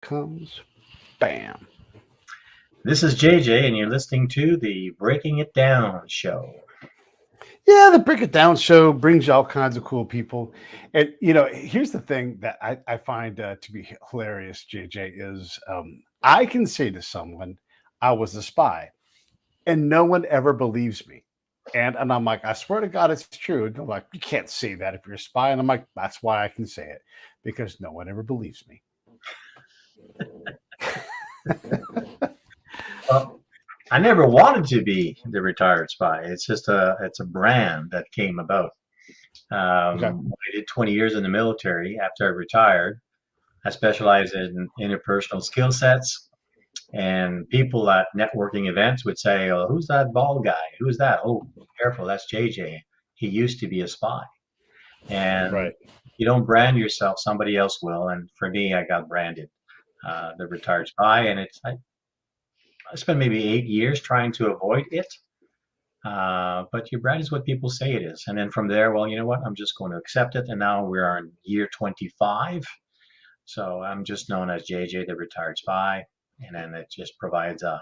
Comes bam. This is JJ, and you're listening to the Breaking It Down show. Yeah, the Break It Down show brings you all kinds of cool people. And, here's the thing that I find to be hilarious, JJ, is I can say to someone, I was a spy, and no one ever believes me. And I'm like, I swear to God, it's true. And they're like, you can't say that if you're a spy. And I'm like, that's why I can say it, because no one ever believes me. Well, I never wanted to be the retired spy. It's a brand that came about. Okay. I did 20 years in the military. After I retired, I specialized in interpersonal skill sets. And people at networking events would say, "Oh, who's that bald guy? Who's that? Oh, careful, that's JJ. He used to be a spy." And Right. you don't brand yourself, somebody else will. And for me, I got branded the retired spy, and I spent maybe 8 years trying to avoid it. But your brand is what people say it is. And then from there, well, you know what? I'm just going to accept it. And now we are in year 25. So I'm just known as JJ, the retired spy. And then it just provides a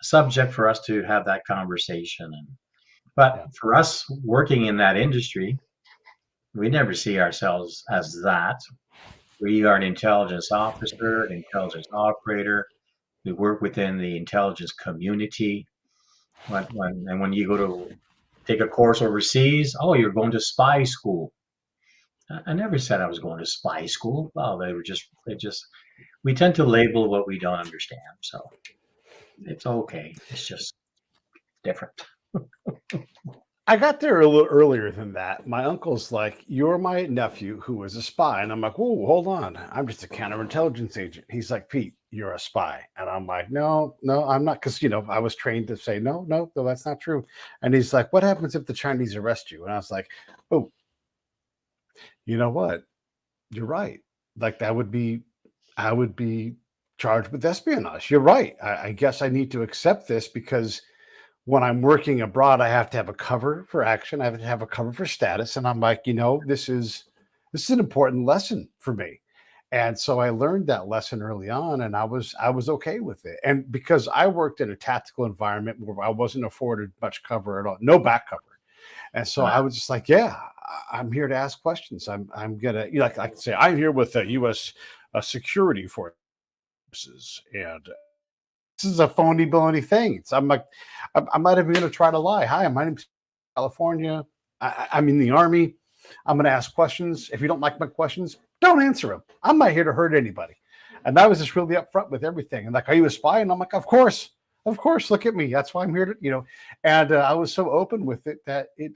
subject for us to have that conversation. But Yeah. for us working in that industry, we never see ourselves as that. We are an intelligence officer, an intelligence operator. We work within the intelligence community. And when you go to take a course overseas, oh, you're going to spy school. I never said I was going to spy school. Well, we tend to label what we don't understand. So it's okay. It's just different. I got there a little earlier than that. My uncle's like, "You're my nephew who is a spy." And I'm like, "Whoa, hold on. I'm just a counterintelligence agent." He's like, "Pete, you're a spy." And I'm like, "No, no, I'm not." Because, I was trained to say, no, no, no, that's not true. And he's like, "What happens if the Chinese arrest you?" And I was like, "Oh, you know what? You're right. Like, I would be charged with espionage. You're right. I guess I need to accept this because when I'm working abroad, I have to have a cover for action. I have to have a cover for status. And I'm like, this is an important lesson for me. And so I learned that lesson early on, and I was okay with it. And because I worked in a tactical environment where I wasn't afforded much cover at all, no back cover. And so Uh, I was just like, yeah, I'm here to ask questions. I'm gonna, like I can say, I'm here with the U.S. Security Forces, and this is a phony baloney thing. So I'm like, I'm not even going to try to lie. Hi, my name's California. I'm in the Army. I'm going to ask questions. If you don't like my questions, don't answer them. I'm not here to hurt anybody. And I was just really upfront with everything. And like, are you a spy? And I'm like, of course. Of course. Look at me. That's why I'm here to. And I was so open with it that it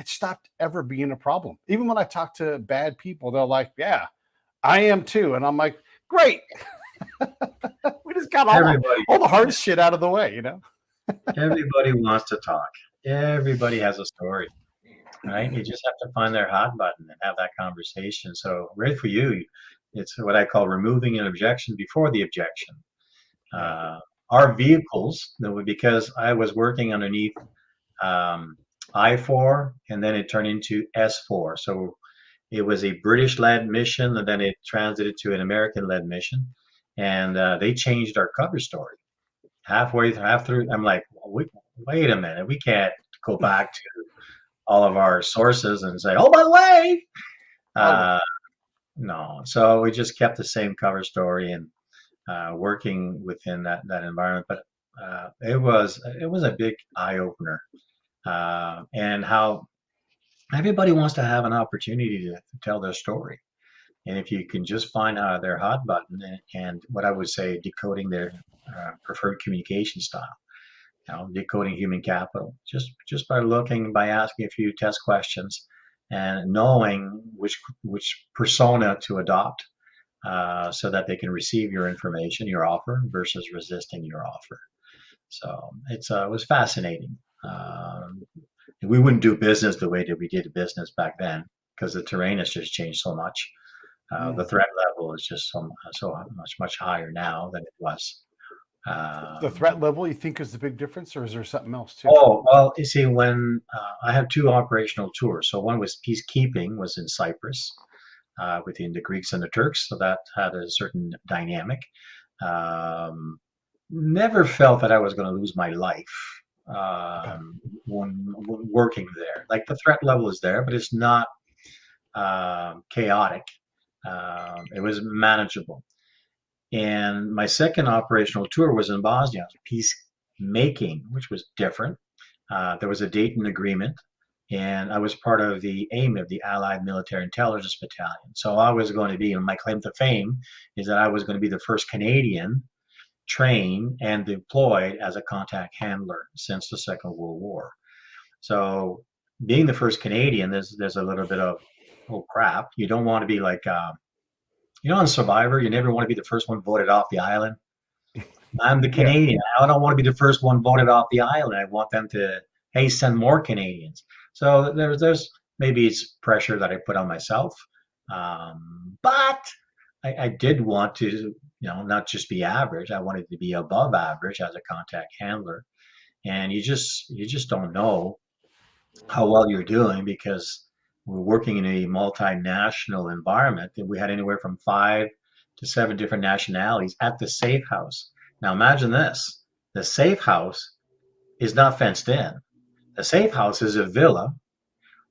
stopped ever being a problem. Even when I talk to bad people, they're like, yeah, I am too. And I'm like, great. We just got everybody, all the hard shit out of the way. everybody wants to talk. Everybody has a story, right? You just have to find their hot button and have that conversation. So, right for you, it's what I call removing an objection before the objection. Yeah. Uh, our vehicles, because I was working underneath um, I-4, and then it turned into S4. So it was a British-led mission, and then it transited to an American-led mission, and they changed our cover story half through. I'm like, wait a minute, we can't go back to all of our sources and say, oh, by the way, Oh well. uh, no. So we just kept the same cover story and working within that environment. But it was a big eye opener, and how everybody wants to have an opportunity to tell their story. And if you can just find their hot button and what I would say decoding their preferred communication style, decoding human capital, just by asking a few test questions and knowing which persona to adopt, so that they can receive your information, your offer, versus resisting your offer. So it was fascinating. Um, we wouldn't do business the way that we did business back then because the terrain has just changed so much. Yeah. The threat level is just so much higher now than it was. The Um, threat level you think is the big difference, or is there something else too? oh well, you see, when I have two operational tours. So one was peacekeeping, was in Cyprus, between the Greeks and the Turks, so that had a certain dynamic. Um, Never felt that I was going to lose my life Okay. when working there. Like the threat level is there, but it's not chaotic. It was manageable. And my second operational tour was in Bosnia, peacemaking, which was different. There was a Dayton Agreement, and I was part of the AIM of the Allied Military Intelligence Battalion. So I was going to be, and my claim to fame is that I was going to be the first Canadian trained and deployed as a contact handler since the Second World War. So being the first Canadian, there's a little bit of, oh crap, you don't want to be like on Survivor, you never want to be the first one voted off the island. I'm the Yeah. Canadian. I don't want to be the first one voted off the island. I want them to, hey, send more Canadians. So there's maybe it's pressure that I put on myself, but I did want to, not just be average. I wanted to be above average as a contact handler. And you just don't know how well you're doing because we're working in a multinational environment and we had anywhere from 5 to 7 different nationalities at the safe house. Now imagine this. The safe house is not fenced in. The safe house is a villa,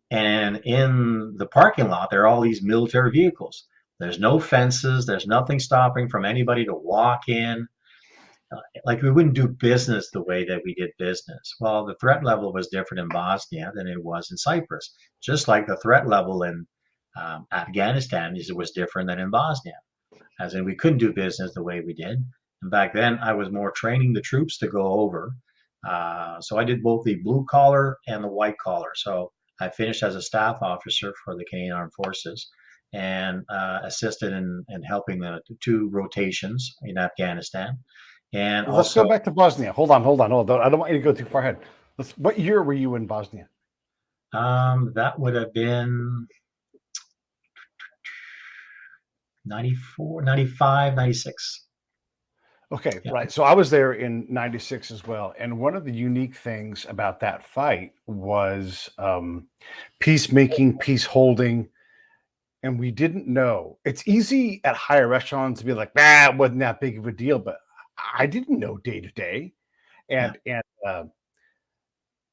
and in the parking lot there are all these military vehicles. There's no fences, there's nothing stopping from anybody to walk in. Like we wouldn't do business the way that we did business. Well, the threat level was different in Bosnia than it was in Cyprus, just like the threat level in Afghanistan was different than in Bosnia, as in we couldn't do business the way we did. And back then, I was more training the troops to go over. So I did both the blue collar and the white collar. So I finished as a staff officer for the Canadian Armed Forces and assisted in helping the 2 rotations in Afghanistan. And Well, let's go also, back to Bosnia. Hold on. I don't want you to go too far ahead. What year were you in Bosnia? that would have been 94, 95, 96. Okay, Yeah. right. So I was there in '96 as well. And one of the unique things about that fight was peacemaking, peace holding. And we didn't know. It's easy at higher echelons to be like, it wasn't that big of a deal. But I didn't know day to day. Yeah. And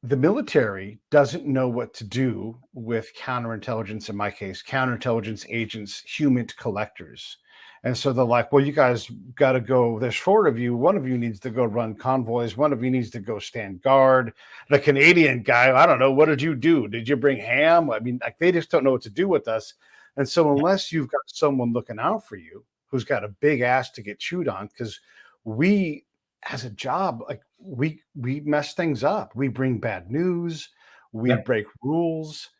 the military doesn't know what to do with counterintelligence, in my case, counterintelligence agents, human collectors. And so they're like, well, you guys got to go. There's 4 of you. One of you needs to go run convoys. One of you needs to go stand guard. The Canadian guy, I don't know. What did you do? Did you bring ham? I mean, like they just don't know what to do with us. And so unless you've got someone looking out for you who's got a big ass to get chewed on, because we as a job, like we mess things up. We bring bad news, we Yep. break rules,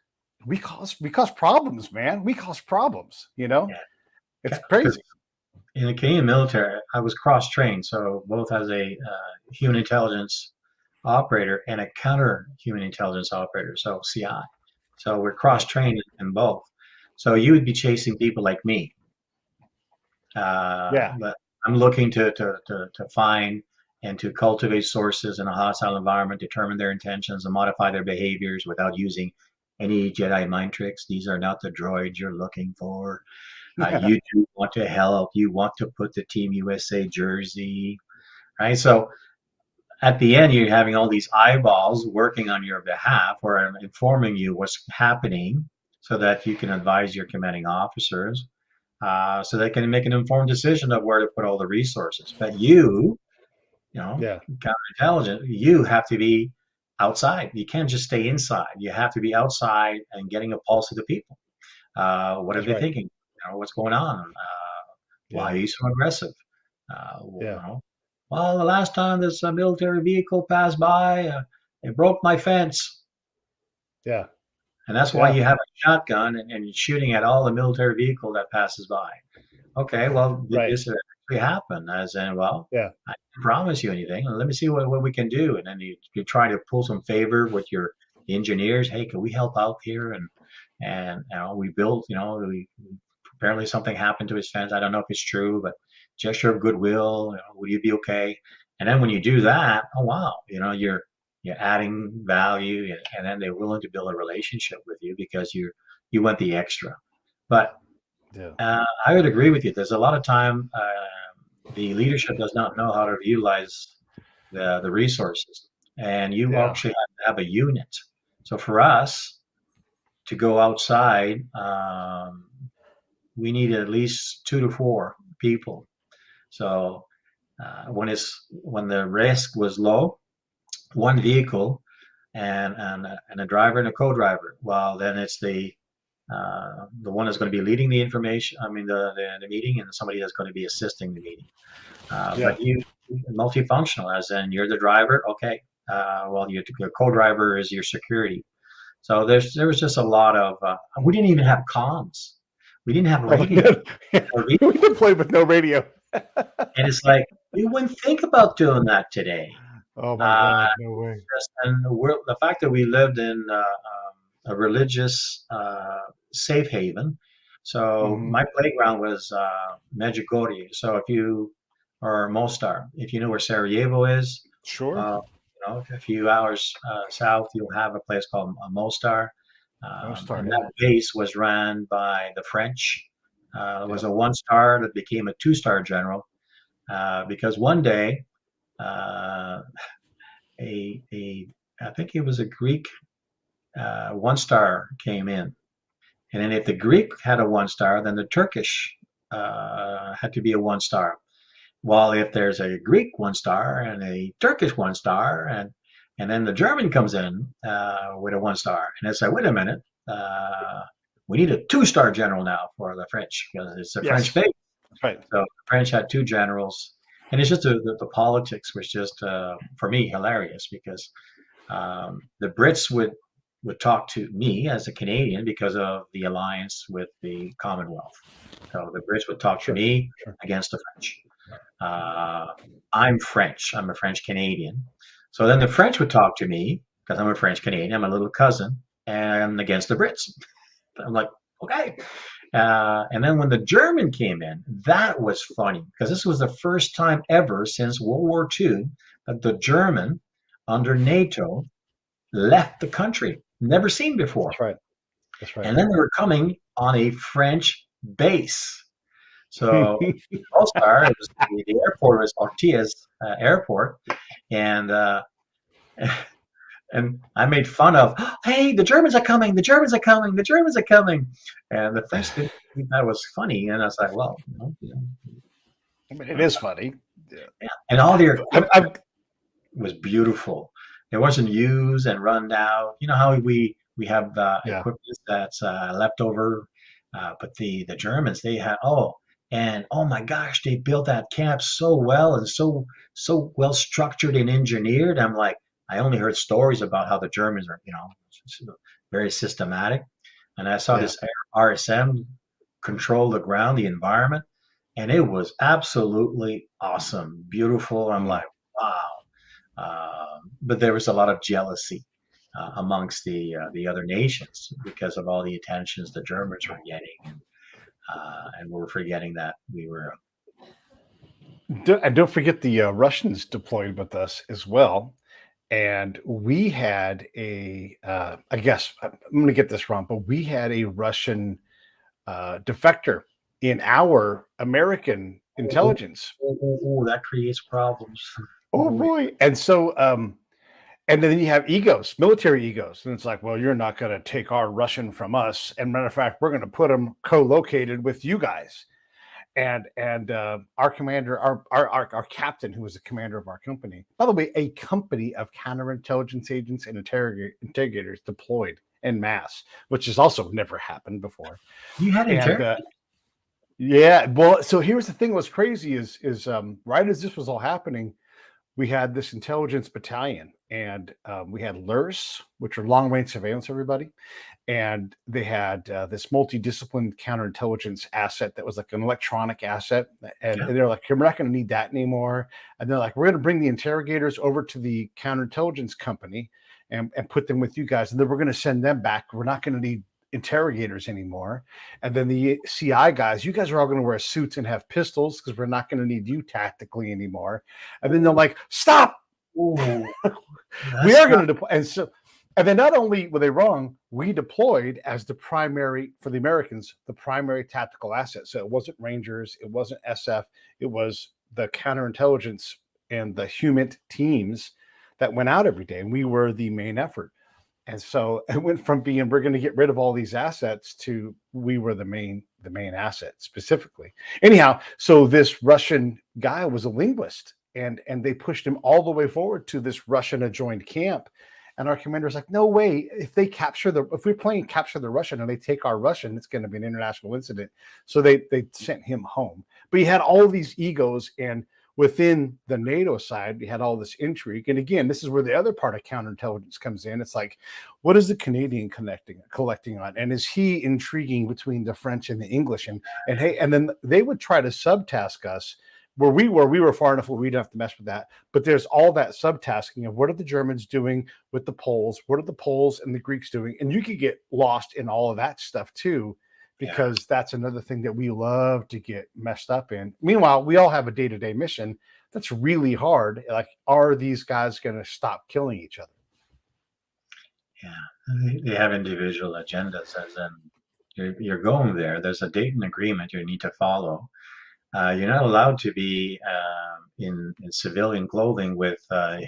we cause problems, man. We cause problems, Yeah. It's Because crazy. in the Canadian military, I was cross trained, so both as a human intelligence operator and a counter human intelligence operator, so CI. So we're cross Yeah. trained in both. So you would be chasing people like me. Yeah. But I'm looking to find and to cultivate sources in a hostile environment, determine their intentions, and modify their behaviors without using any Jedi mind tricks. These are not the droids you're looking for. You do want to help. You want to put the Team USA jersey, right? So at the end, you're having all these eyeballs working on your behalf or informing you what's happening so that you can advise your commanding officers so they can make an informed decision of where to put all the resources. But Yeah. counterintelligence, you have to be outside. You can't just stay inside. You have to be outside and getting a pulse of the people. What are That's they right. thinking? What's going on? Why Yeah. are you so aggressive? Yeah. Well, the last time this military vehicle passed by, it broke my fence. Yeah. And that's why Yeah. you have a shotgun and you're shooting at all the military vehicle that passes by. Okay, well, did Right. this actually happen? As in, well, Yeah. I didn't promise you anything. Let me see what we can do. And then you try to pull some favor with your engineers. Hey, can we help out here? And we built, apparently something happened to his fence. I don't know if it's true, but gesture of goodwill. Would you be okay? And then when you do that, oh wow, you're adding value, and then they're willing to build a relationship with you because you went the extra. But Yeah. I would agree with you. There's a lot of time the leadership does not know how to utilize the resources, and you Yeah. actually have to have a unit. So for us to go outside, we need at least 2 to 4 people. So when the risk was low, one vehicle and a driver and a co-driver. Well, then it's the one that's going to be leading the information. I mean the meeting, and somebody that's going to be assisting the meeting. Yeah. But you multifunctional, as in you're the driver. Okay. Well, your co-driver is your security. So there was just a lot of. We didn't even have comms. We didn't have Oh, radio. we can play with no radio. And it's like you wouldn't think about doing that today. Oh my Uh, God, no way. and the fact that we lived in a religious safe haven. So Hmm. my playground was Medjugorje. So if you or Mostar, if you know where Sarajevo is, Sure. a few hours south, you'll have a place called Mostar. No star. And Yeah. that base was ran by the French. It was Yep. a 1 star that became a 2 star general because one day uh, a I think it was a Greek 1 star came in, and then if the Greek had a 1 star, then the Turkish had to be a 1 star. While if there's a Greek 1 star and a Turkish 1 star, and then the German comes in with a 1 star, and it's like, wait a minute, uh, we need a 2 star general now for the French because it's a French Yes. base. That's right. So the French had 2 generals, and it's just the politics was just for me hilarious because the Brits would talk to me as a Canadian because of the alliance with the Commonwealth. So the Brits would talk to Sure. me Sure. against the French. Uh, I'm French. I'm a French Canadian. So then the French would talk to me because I'm a French Canadian. I'm a little cousin, and against the Brits. I'm like, okay. And then when the German came in, that was funny because this was the first time ever since World War II that the German under NATO left the country. Never seen before. That's right. That's right. And then they were coming on a French base. So All-Star, the airport was Ortiz Airport, and and I made fun of, hey, the Germans are coming, the Germans are coming, the Germans are coming, and the French didn't think that was funny, and I was like, well, I mean, it is funny. Yeah. yeah. And all their I've was beautiful. It wasn't used and run out. You know how we have yeah. equipment that's left over, but the Germans they had and oh my gosh, they built that camp so well and so well structured and engineered. I'm like, I only heard stories about how the Germans are, very systematic, and I saw Yeah. this RSM control the ground, the environment, and it was absolutely awesome, beautiful. I'm like, wow. But there was a lot of jealousy amongst the other nations because of all the attentions the Germans were getting, and we were forgetting that we were. And don't forget the Russians deployed with us as well. And we had I guess I'm going to get this wrong, but we had a Russian defector in our American intelligence. That creates problems. Oh boy! And so, and then you have egos, military egos, and it's like, well, you're not going to take our Russian from us. And matter of fact, we're going to put them co-located with you guys. And our commander, our captain, who was the commander of our company, by the way, a company of counterintelligence agents and interrogators deployed en masse, which has also never happened before. You had And yeah, well, so here's the thing: what's crazy is right as this was all happening, we had this intelligence battalion, and we had LURS, which are long range surveillance, everybody. And they had this multidisciplined counterintelligence asset that was like an electronic asset. And they're like, we're not going to need that anymore. And they're like, we're going to bring the interrogators over to the counterintelligence company and put them with you guys. And then we're going to send them back. We're not going to need interrogators anymore. And then the CI guys, you guys are all going to wear suits and have pistols because we're not going to need you tactically anymore. And then they're like, stop. Ooh, We are going to deploy. And so And then not only were they wrong, we deployed as the primary, for the Americans, the primary tactical asset. So it wasn't Rangers, it wasn't SF, it was the counterintelligence and the human teams that went out every day. And we were the main effort. And so it went from being we're going to get rid of all these assets to we were the main asset specifically. Anyhow, so this Russian guy was a linguist, and they pushed him all the way forward to this Russian adjoined camp. And our commander was like, no way, if we're playing capture the Russian and they take our Russian, it's going to be an international incident. So they sent him home. But he had all these egos, and within the NATO side, we had all this intrigue. And again, this is where the other part of counterintelligence comes in. It's like, what is the Canadian collecting on? And is he intriguing between the French and the English? And hey, and then they would try to subtask us where we were far enough where we didn't have to mess with that. But there's all that subtasking of what are the Germans doing with the Poles? What are the Poles and the Greeks doing? And you could get lost in all of that stuff too, because that's another thing that we love to get messed up in. Meanwhile, we all have a day-to-day mission that's really hard. Like, are these guys going to stop killing each other? Yeah, they have individual agendas, as in you're going there. There's a date and agreement you need to follow. You're not allowed to be in civilian clothing with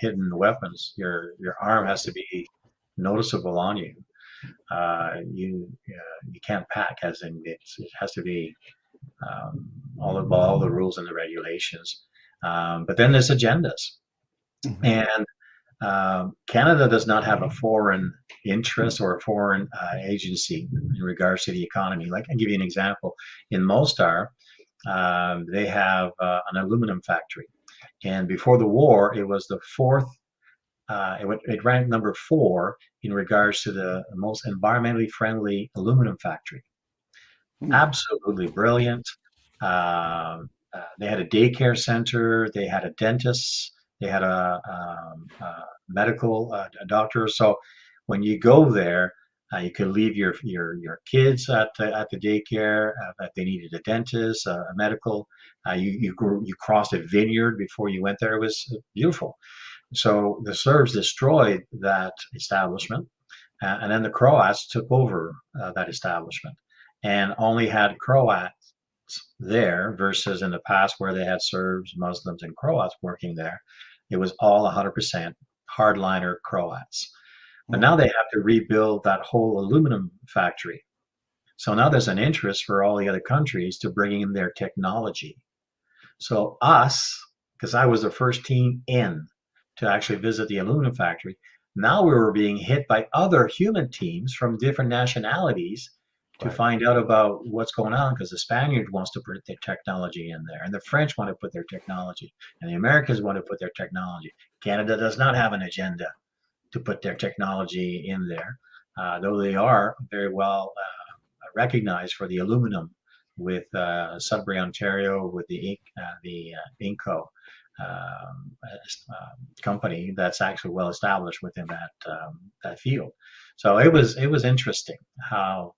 hidden weapons. Your arm has to be noticeable on you. You can't pack, as in it has to be all the rules and the regulations. But then there's agendas, and Canada does not have a foreign interest or a foreign agency in regards to the economy. Like, I'll give you an example. In Mostar, they have an aluminum factory, and before the war, it was the fourth. It ranked number 4 in regards to the most environmentally friendly aluminum factory. Absolutely brilliant. They had a daycare center. They had a dentist. They had a medical a doctor. So when you go there, you could leave your kids at the daycare. If they needed a dentist, a medical. You crossed a vineyard before you went there. It was beautiful. So the Serbs destroyed that establishment, and then the Croats took over that establishment and only had Croats there versus in the past where they had Serbs, Muslims, and Croats working there. It was all 100% hardliner Croats. But now they have to rebuild that whole aluminum factory. So now there's an interest for all the other countries to bring in their technology. So us, because I was the first team in to actually visit the aluminum factory, now we were being hit by other human teams from different nationalities to find out about what's going on, because the Spaniard wants to put their technology in there, and the French want to put their technology, and the Americans want to put their technology. Canada does not have an agenda to put their technology in there, though they are very well recognized for the aluminum with Sudbury, Ontario, with the Inco company that's actually well established within that field. So it was interesting how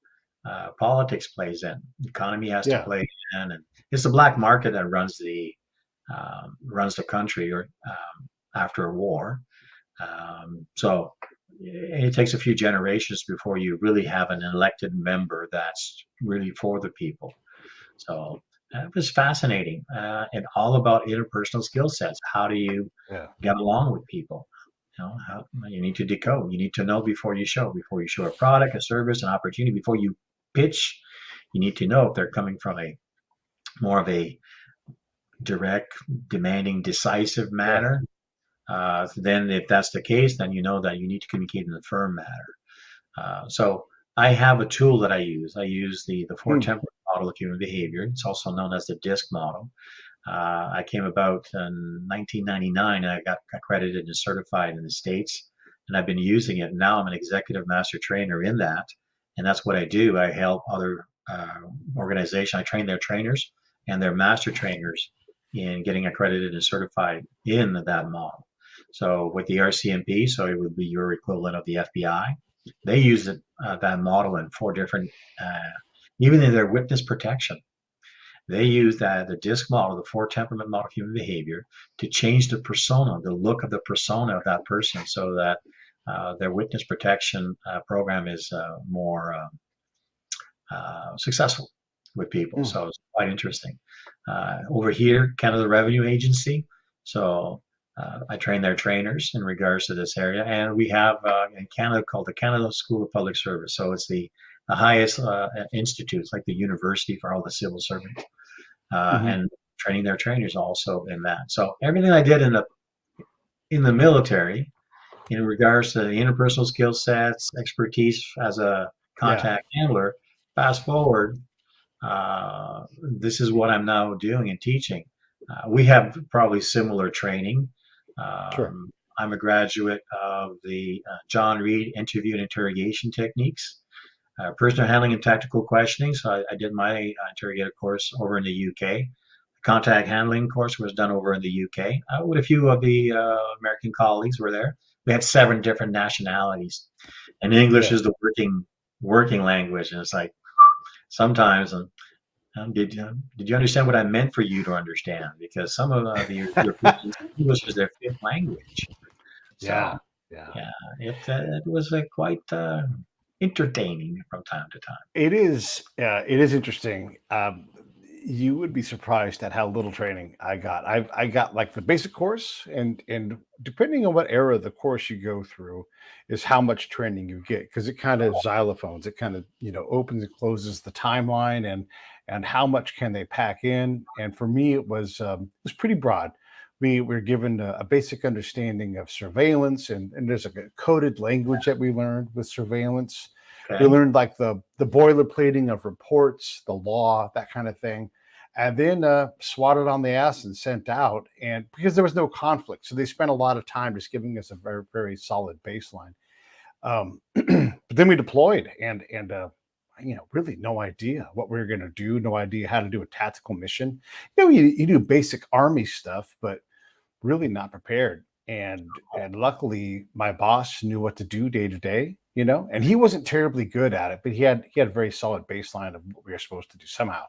politics plays in. The economy has to play in, and it's the black market that runs the country or after a war. So it takes a few generations before you really have an elected member that's really for the people. So it was fascinating and all about interpersonal skill sets. How do you get along with people? You need to decode. You need to know before you show a product, a service, an opportunity, before you pitch. You need to know if they're coming from a more of a direct, demanding, decisive manner. Then if that's the case, then you know that you need to communicate in a firm manner. So I have a tool that I use. I use the four temperament model of human behavior. It's also known as the DISC model. I came about in 1999, and I got accredited and certified in the States, and I've been using it. Now I'm an executive master trainer in that, and that's what I do. I help other organizations. I train their trainers and their master trainers in getting accredited and certified in that model. So with the RCMP, so it would be your equivalent of the FBI. They use it, that model in 4 different, even in their witness protection. They use the DISC model, the 4 temperament model of human behavior, to change the persona, the look of the persona of that person, so that their witness protection program is more successful with people. Mm. So it's quite interesting. Over here, Canada Revenue Agency. So I train their trainers in regards to this area, and we have in Canada called the Canada School of Public Service. So it's the highest institutes, like the university for all the civil servants, Hmm. and training their trainers also in that. So everything I did in the military in regards to the interpersonal skill sets, expertise as a Yeah, contact handler. Fast forward, this is what I'm now doing and teaching. We have probably similar training. sure. I'm a graduate of the John Reed interview and interrogation techniques, personal handling and tactical questioning. So I did my interrogator course over in the UK. Contact handling course was done over in the UK. With a few of the American colleagues were there. We had 7 different nationalities, and English Yeah. is the working language. And it's like sometimes, did you understand what I meant for you to understand? Because some of the Europeans, English is their fifth language. Yeah. So Yeah. yeah, it was quite entertaining from time to time. It is. It is interesting. You would be surprised at how little training I got. I got like the basic course, and depending on what era of the course you go through, is how much training you get because it kind of xylophones. It kind of opens and closes the timeline and how much can they pack in. And for me, it was pretty broad. We were given a basic understanding of surveillance, and there's like a coded language that we learned with surveillance. We Okay. learned like the boilerplating of reports, the law, that kind of thing, and then swatted on the ass and sent out. And because there was no conflict, so they spent a lot of time just giving us a very very solid baseline. But then we deployed, and really no idea what we were going to do, no idea how to do a tactical mission. You do basic army stuff, but really not prepared. And luckily my boss knew what to do day to day, and he wasn't terribly good at it, but he had a very solid baseline of what we were supposed to do somehow.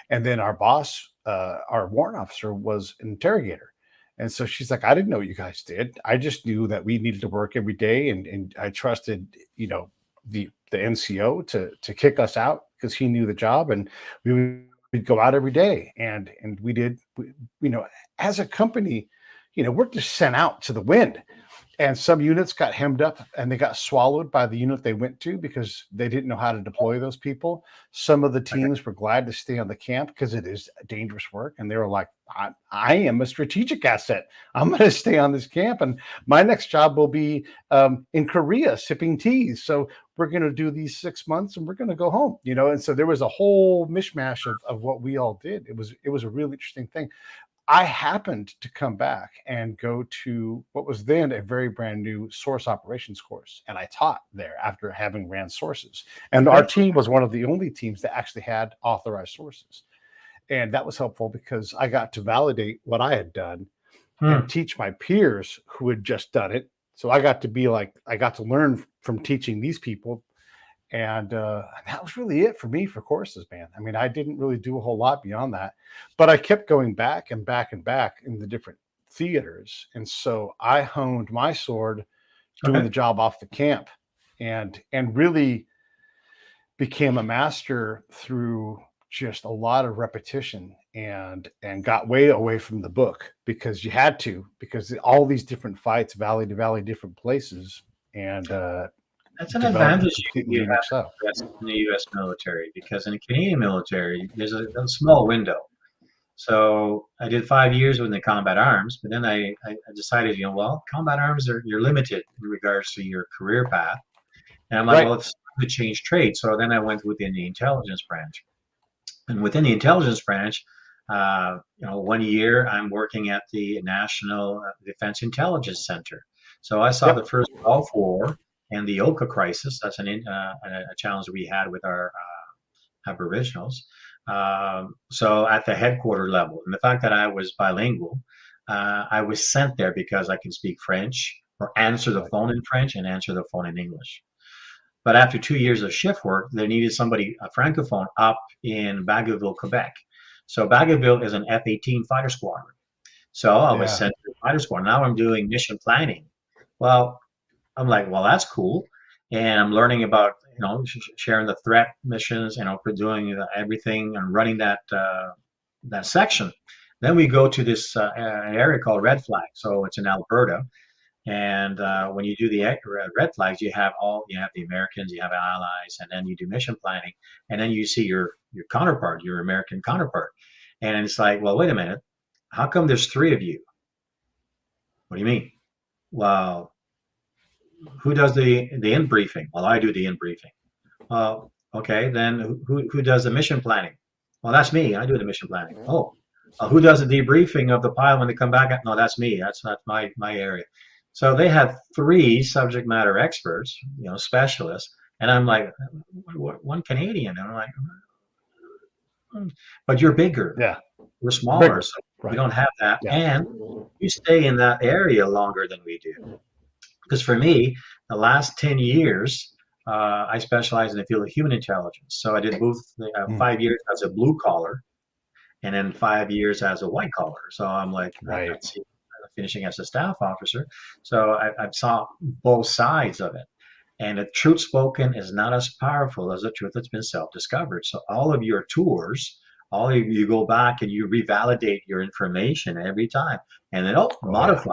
And then our boss, our warrant officer, was an interrogator. And so she's like, I didn't know what you guys did. I just knew that we needed to work every day, and I trusted, the NCO to kick us out because he knew the job, and we'd go out every day, and we did, you know, as a company, we're just sent out to the wind. And some units got hemmed up and they got swallowed by the unit they went to because they didn't know how to deploy those people. Some of the Okay. teams were glad to stay on the camp because it is dangerous work. And they were like, I am a strategic asset. I'm going to stay on this camp. And my next job will be in Korea sipping teas. So we're going to do these 6 months and we're going to go home. And so there was a whole mishmash of what we all did. It was a really interesting thing. I happened to come back and go to what was then a very brand new source operations course. And I taught there after having ran sources. And our Okay. team was one of the only teams that actually had authorized sources. And that was helpful because I got to validate what I had done and Hmm. teach my peers who had just done it. So I got to learn from teaching these people, and that was really it for me for courses, man. I mean, I didn't really do a whole lot beyond that, but I kept going back and back and back in the different theaters. And so I honed my sword doing Okay. the job off the camp, and really became a master through just a lot of repetition, and got way away from the book because you had to, because all these different fights, valley to valley, different places, and That's an developed a advantage completely you unique have style. in the U.S. military because in the Canadian military, there's a small window. So I did 5 years in the combat arms, but then I decided, well, combat arms you're limited in regards to your career path. And I'm like, Right. well, it's time to change trade. So then I went within the intelligence branch. And within the intelligence branch, 1 year I'm working at the National Defense Intelligence Center. So I saw the Yep. first Gulf War and the Oka crisis. That's a challenge we had with our Aboriginals. So at the headquarter level, and the fact that I was bilingual, I was sent there because I can speak French or answer the Right. phone in French and answer the phone in English. But after 2 years of shift work, they needed somebody, a francophone, up in Bagotville, Quebec. So Bagotville is an F-18 fighter squadron. So I was Yeah. sent to the fighter squadron. Now I'm doing mission planning. Well, I'm like, well, that's cool. And I'm learning about, sharing the threat missions, for doing everything and running that section. Then we go to this area called Red Flag. So it's in Alberta. And when you do the red flags, you have the Americans, you have allies, and then you do mission planning, and then you see your counterpart, your American counterpart, and it's like, well, wait a minute, how come there's three of you? What do you mean? Well, who does the in briefing? Well, I do the in briefing. Well, okay, then who does the mission planning? Well, that's me. I do the mission planning. Oh, who does the debriefing of the pilot when they come back? No, that's me. That's my area. So they had three subject matter experts, specialists, and I'm like, one Canadian, and I'm like, but you're bigger. Yeah. We're smaller, Bigger. so we Right. don't have that, Yeah. and you stay in that area longer than we do. Because for me, the last 10 years, I specialize in the field of human intelligence. So I did both 5 years as a blue collar and then 5 years as a white collar. So I'm like, Right. finishing as a staff officer. So I saw both sides of it. And the truth spoken is not as powerful as the truth that's been self-discovered. So all of your tours, all of you go back and you revalidate your information every time, and then modify,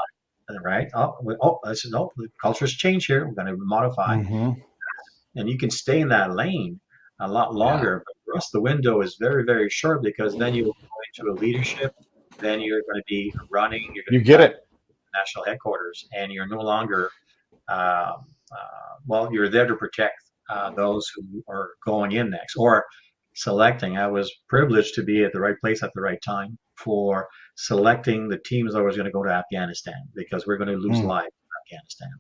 right? I said, the culture's changed here. We're going to modify, and you can stay in that lane a lot longer. But for us, the window is very, very short because then you go into a leadership. Then you're going to be running. You're going You to be get it. national headquarters, and you're no longer you're there to protect those who are going in next or selecting. I was privileged to be at the right place at the right time for selecting the teams that was going to go to Afghanistan because we're going to lose lives in Afghanistan.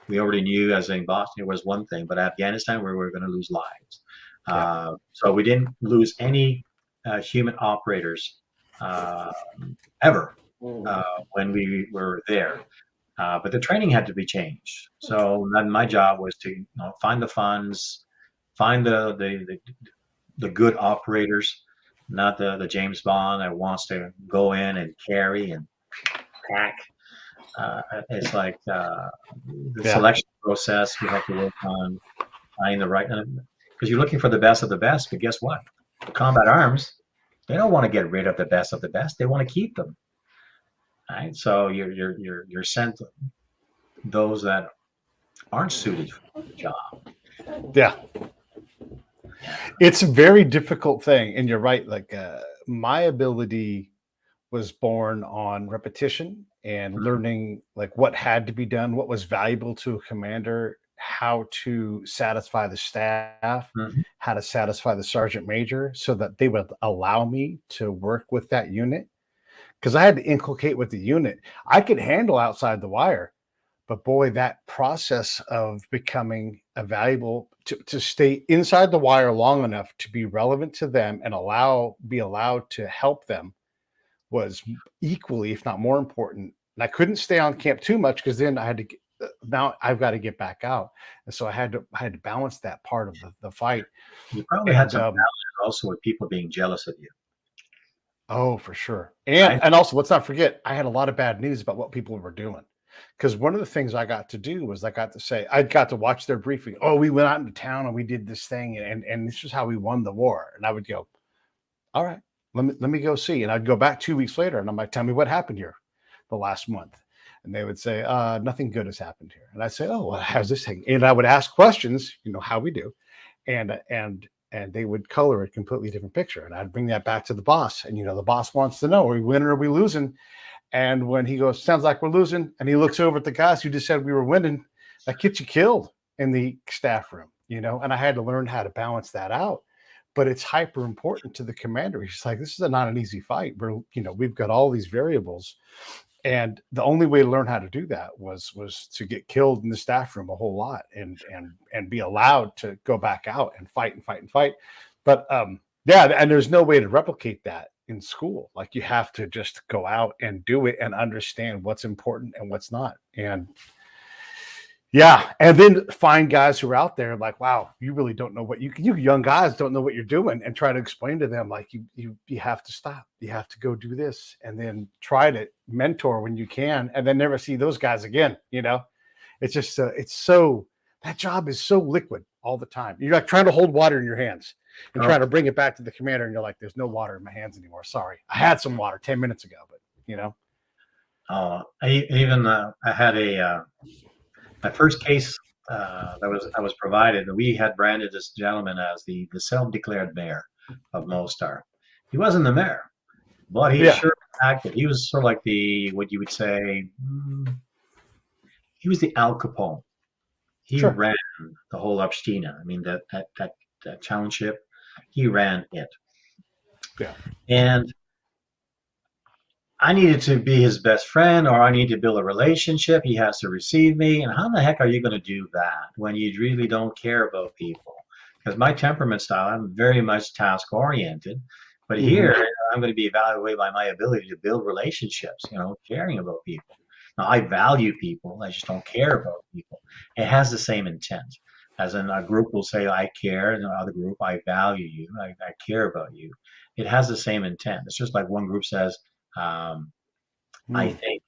We already knew, as in Bosnia was one thing, but Afghanistan, we were going to lose lives. So we didn't lose any human operators ever when we were there. But the training had to be changed. So then my job was to find the funds, find the good operators, not the James Bond that wants to go in and carry and pack. It's like the selection process you have to work on finding the right, because you're looking for the best of the best. But guess what? The combat arms, they don't want to get rid of the best of the best. They want to keep them. Right? So you're sent those that aren't suited for the job. Yeah. It's a very difficult thing. And you're right. Like my ability was born on repetition and learning like what had to be done, what was valuable to a commander, how to satisfy the staff, how to satisfy the sergeant major so that they would allow me to work with that unit. Because I had to inculcate with the unit. I could handle outside the wire, but boy, that process of becoming a valuable to stay inside the wire long enough to be relevant to them and be allowed to help them was equally, if not more important. And I couldn't stay on camp too much because then I had to. Now I've got to get back out, and so I had to balance that part of the fight. You probably had some challenges also with people being jealous of you. Oh, for sure. And also, let's not forget, I had a lot of bad news about what people were doing. Because one of the things I got to do was I got to watch their briefing. Oh, we went out into town and we did this thing, and this is how we won the war. And I would go, all right, let me go see. And I'd go back 2 weeks later and I'm like, tell me what happened here the last month. And they would say, nothing good has happened here. And I'd say, oh, well, how's this thing? And I would ask questions, how we do. And they would color a completely different picture. And I'd bring that back to the boss. And, the boss wants to know, are we winning or are we losing? And when he goes, sounds like we're losing. And he looks over at the guys who just said we were winning, that gets you killed in the staff room, and I had to learn how to balance that out. But it's hyper important to the commander. He's like, this is not an easy fight. We've got all these variables. And the only way to learn how to do that was to get killed in the staff room a whole lot and be allowed to go back out and fight and fight and fight. But and there's no way to replicate that in school. Like you have to just go out and do it and understand what's important and what's not. And and then find guys who are out there like, wow, you really don't know what you young guys don't know what you're doing, and try to explain to them like you have to stop, you have to go do this, and then try to mentor when you can, and then never see those guys again, It's just it's so that job is so liquid all the time. You're like trying to hold water in your hands and Oh, trying to bring it back to the commander, and you're like, "There's no water in my hands anymore. Sorry, I had some water 10 minutes ago, but you know." I had my first case that I was provided. We had branded this gentleman as the self-declared mayor of Mostar. He wasn't the mayor, but he Yeah, sure acted. He was sort of like the what you would say. He was the Al Capone. He sure. ran the whole Upstina. I mean that township. He ran it, Yeah. and I needed to be his best friend, or I need to build a relationship. He has to receive me. And how the heck are you going to do that when you really don't care about people? Because my temperament style, I'm very much task oriented. But Hmm. here, I'm going to be evaluated by my ability to build relationships, caring about people. Now, I value people. I just don't care about people. It has the same intent. As in a group will say, I care, and another group, I value you. I care about you. It has the same intent. It's just like one group says, um, I Mm, think,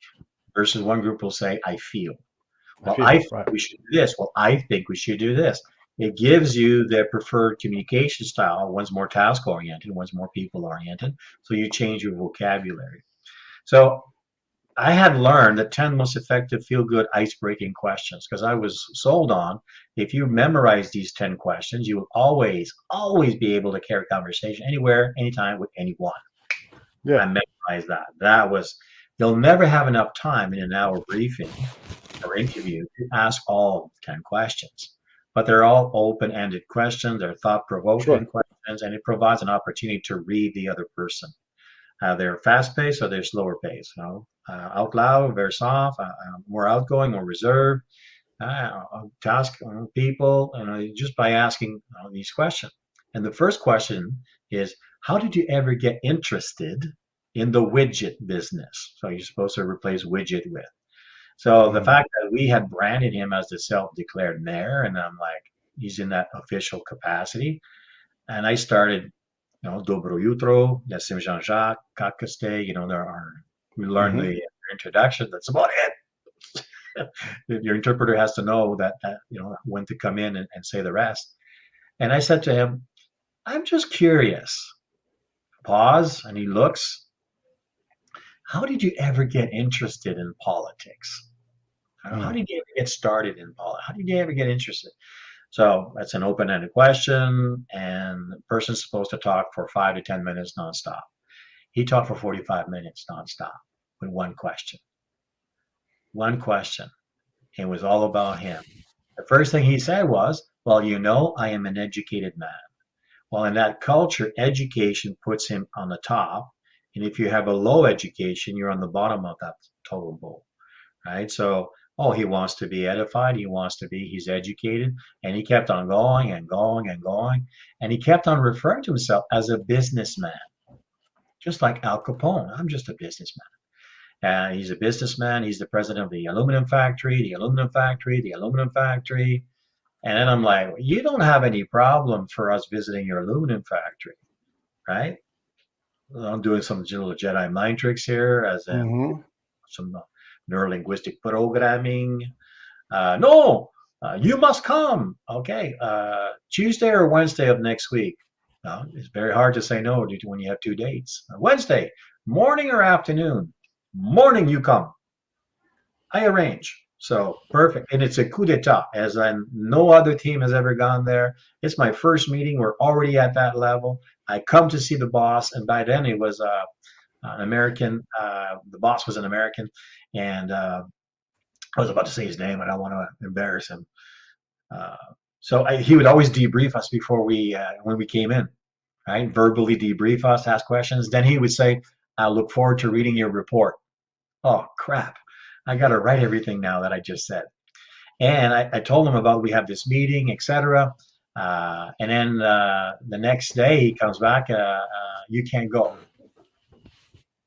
versus one group will say, I feel. I Well, I feel think right. we should do this. Well, I think we should do this. It gives you their preferred communication style. One's more task oriented, one's more people oriented. So you change your vocabulary. So I had learned the 10 most effective feel good ice breaking questions because I was sold on if you memorize these 10 questions, you will always be able to carry conversation anywhere, anytime with anyone. I Yeah. memorized that. That was, you'll never have enough time in an hour briefing or interview to ask all 10 questions. But they're all open ended questions, they're thought provoking Sure. questions, and it provides an opportunity to read the other person. They're fast paced or they're slower paced, out loud, very soft, more outgoing, more reserved, task people, just by asking these questions. And the first question is, how did you ever get interested in the widget business? So you're supposed to replace widget with. So the Mhm. fact that we had branded him as the self-declared mayor, and I'm like, he's in that official capacity. And I started, Dobro Jutro, Yasim Jean-Jacques, Kakaste, we learned Mhm. the introduction. That's about it. Your interpreter has to know that when to come in and say the rest. And I said to him, I'm just curious. Pause, and he looks. How did you ever get interested in politics? How Mm. did you ever get started in politics? How did you ever get interested? So that's an open-ended question, and the person's supposed to talk for 5 to 10 minutes nonstop. He talked for 45 minutes nonstop with one question. One question. It was all about him. The first thing he said was, well, I am an educated man. Well, in that culture, education puts him on the top. And if you have a low education, you're on the bottom of that total bowl, right? So, oh, he wants to be edified. He's educated. And he kept on going and going and going. And he kept on referring to himself as a businessman, just like Al Capone. I'm just a businessman. And he's a businessman. He's the president of the aluminum factory, the aluminum factory, the aluminum factory. And then I'm like, you don't have any problem for us visiting your aluminum factory, right? I'm doing some little Jedi mind tricks here, as in Mhm. some neurolinguistic programming. No, you must come. Okay, Tuesday or Wednesday of next week. It's very hard to say no when you have two dates. Wednesday, morning or afternoon? Morning, you come. I arrange. So perfect. And it's a coup d'etat, as in no other team has ever gone there. It's my first meeting. We're already at that level. I come to see the boss, and by then it was an American. The boss was an American, and I was about to say his name. I don't want to embarrass him. Uh, he would always debrief us before when we came in, right? Verbally debrief us, ask questions. Then he would say, "I look forward to reading your report." Oh crap! I got to write everything now that I just said. And I told him about we have this meeting, etc. And then the next day he comes back. You can't go.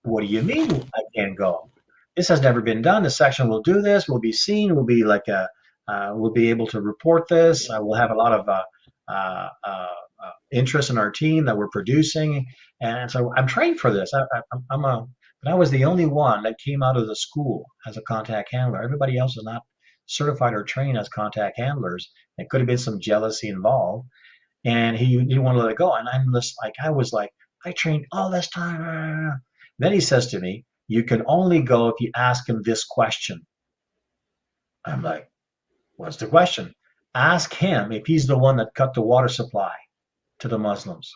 What do you mean I can't go? This has never been done. The section will do this. We'll be seen. We'll be like we'll be able to report this. We'll have a lot of interest in our team that we're producing. And so I'm trained for this. But I was the only one that came out of the school as a contact handler. Everybody else is not certified or trained as contact handlers. There could have been some jealousy involved, and he didn't want to let it go. And I'm just like, I was like, I trained all this time. Then he says to me, "You can only go if you ask him this question." I'm like, "What's the question?" "Ask him if he's the one that cut the water supply to the Muslims."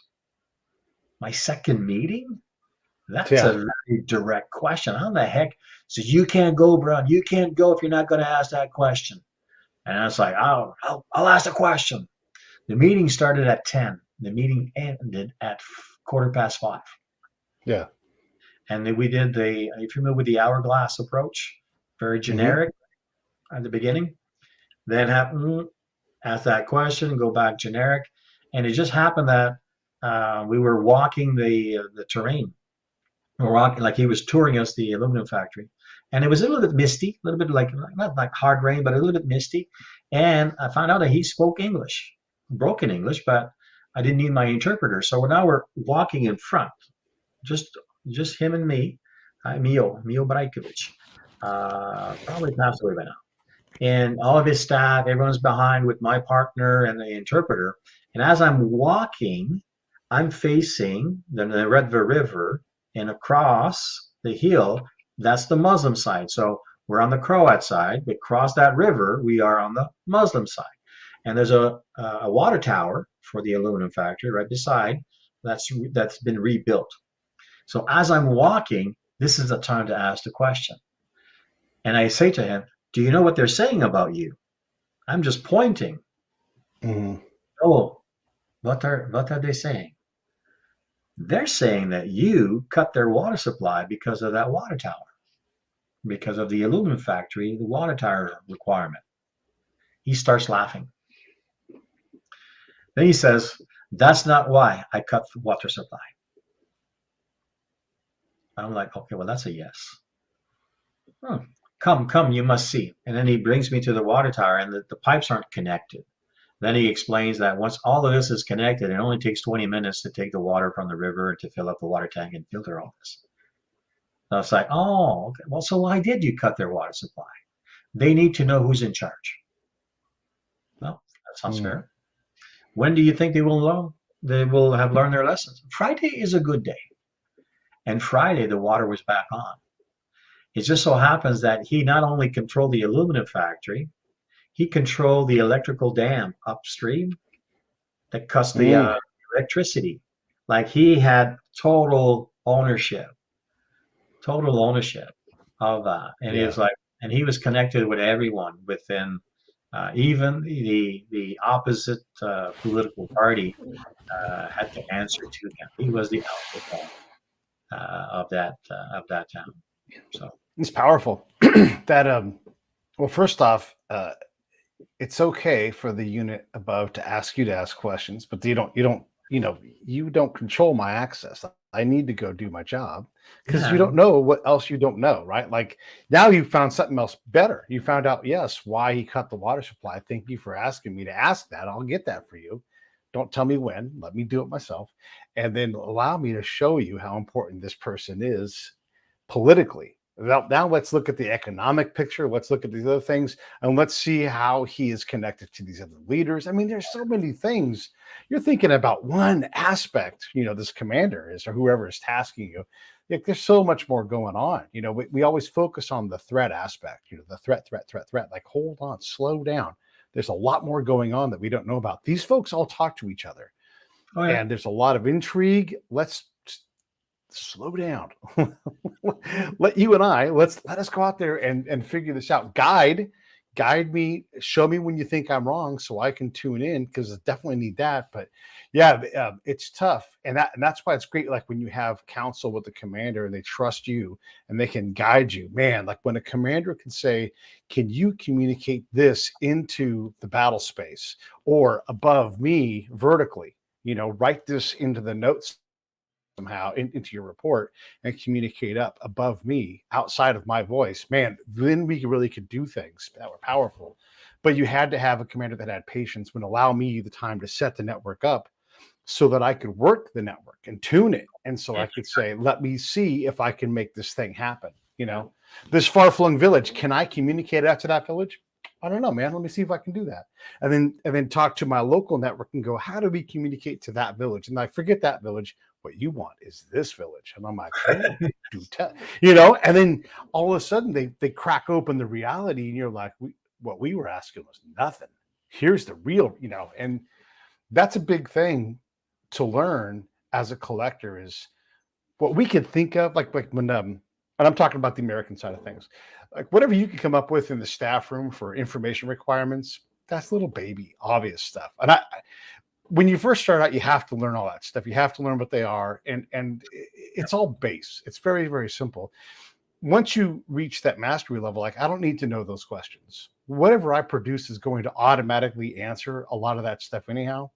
My second meeting? That's a Yeah. very direct question. How the heck? So you can't go, Brun. You can't go if you're not going to ask that question. And I was like, I'll ask the question. The meeting started at 10. The meeting ended at 5:15. Yeah. And then we did if you're familiar with the hourglass approach, very Hmm. generic at the beginning. Then ask that question, go back generic. And it just happened that we were walking the terrain. We were walking, like he was touring us the aluminum factory. And it was a little bit misty, a little bit like, not like hard rain, but a little bit misty. And I found out that he spoke English, broken English, but I didn't need my interpreter. So now we're walking in front, just just him and me, Mio Brajkovic, probably passed away by now. And all of his staff, everyone's behind with my partner and the interpreter. And as I'm walking, I'm facing the Red River, and across the hill, that's the Muslim side. So we're on the Croat side, but across that river, we are on the Muslim side. And there's a water tower for the aluminum factory right beside that's been rebuilt. So as I'm walking, this is the time to ask the question. And I say to him, "Do you know what they're saying about you?" I'm just pointing. Hmm. "Oh, what are they saying?" "They're saying that you cut their water supply because of that water tower, because of the aluminum factory, the water tower requirement." He starts laughing. Then he says, "That's not why I cut the water supply." I'm like, "Okay, well, that's a yes." "Hmm. Come, you must see." And then he brings me to the water tower, and the pipes aren't connected. Then he explains that once all of this is connected, it only takes 20 minutes to take the water from the river to fill up the water tank and filter all this. So it's like, oh, okay. Well, so why did you cut their water supply? They need to know who's in charge. Well, that sounds Mm. fair. When do you think they will learn? They will have learned their lessons. Friday is a good day. And Friday, the water was back on. It just so happens that he not only controlled the aluminum factory, he controlled the electrical dam upstream that cuts the Mm. electricity. Like he had total ownership of that. And he Yeah. was like, and he was connected with everyone within, even the opposite political party had to answer to him. He was the alpha dog of that town. So It's powerful. That well, first off, it's okay for the unit above to ask you to ask questions, but you don't control my access. I need to go do my job because you yeah, don't know what else you don't know, right? Like now you found something else better. You found out, yes, why he cut the water supply. Thank you for asking me to ask that. I'll get that for you. Don't tell me when. Let me do it myself. And then allow me to show you how important this person is politically. Now let's look at the economic picture. Let's look at these other things and let's see how he is connected to these other leaders. I mean, there's so many things. You're thinking about one aspect, this commander is or whoever is tasking you. Like, there's so much more going on. We always focus on the threat aspect, the threat. Like, hold on, slow down. There's a lot more going on that we don't know about. These folks all talk to each other oh yeah, and there's a lot of intrigue. Let's slow down. Let us go out there and figure this out. Guide me, show me when you think I'm wrong so I can tune in, because I definitely need that. But yeah, it's tough, and that's why it's great, like when you have counsel with the commander and they trust you and they can guide you, man. Like when a commander can say, can you communicate this into the battle space or above me vertically, write this into the notes somehow into your report and communicate up above me outside of my voice, man, then we really could do things that were powerful. But you had to have a commander that had patience, would allow me the time to set the network up so that I could work the network and tune it. And so I could say, let me see if I can make this thing happen. This far flung village, can I communicate out to that village? I don't know, man. Let me see if I can do that. And then talk to my local network and go, how do we communicate to that village? And I forget that village. What you want is this village. And I'm like, oh, do tell, and then all of a sudden they crack open the reality and you're like, what we were asking was nothing. Here's the real, and that's a big thing to learn as a collector is what we could think of, like when and I'm talking about the American side of things, like whatever you can come up with in the staff room for information requirements, that's little baby obvious stuff. And when you first start out, you have to learn all that stuff. You have to learn what they are, and it's all base. It's very, very simple. Once you reach that mastery level, like I don't need to know those questions. Whatever I produce is going to automatically answer a lot of that stuff anyhow.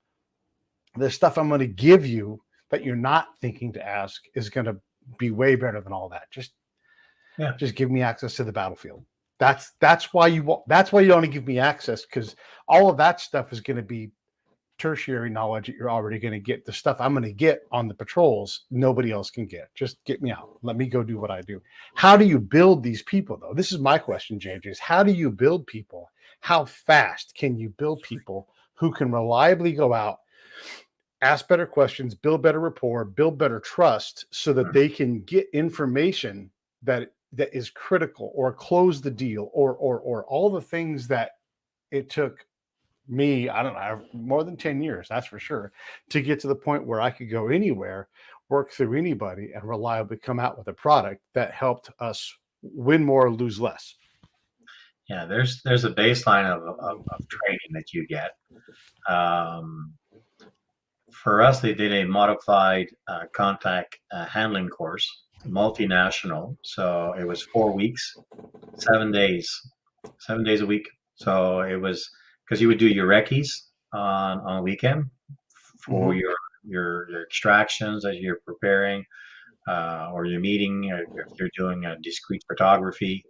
The stuff I'm going to give you that you're not thinking to ask is going to be way better than all that. Just give me access to the battlefield. That's why you only give me access, because all of that stuff is going to be tertiary knowledge that you're already going to get. The stuff I'm going to get on the patrols, nobody else can get. Just get me out. Let me go do what I do. How do you build these people, though? This is my question, James, is how do you build people? How fast can you build people who can reliably go out, ask better questions, build better rapport, build better trust, so that they can get information that is critical, or close the deal, or all the things that it took me, I don't know, more than 10 years, that's for sure, to get to the point where I could go anywhere, work through anybody, and reliably come out with a product that helped us win more, lose less. Yeah, there's a baseline of training that you get. For us, they did a modified contact handling course, multinational. So it was 4 weeks, 7 days, 7 days a week. So it was because you would do your recce's on a weekend for your extractions as you're preparing, or your meeting, or if you're doing a discrete photography.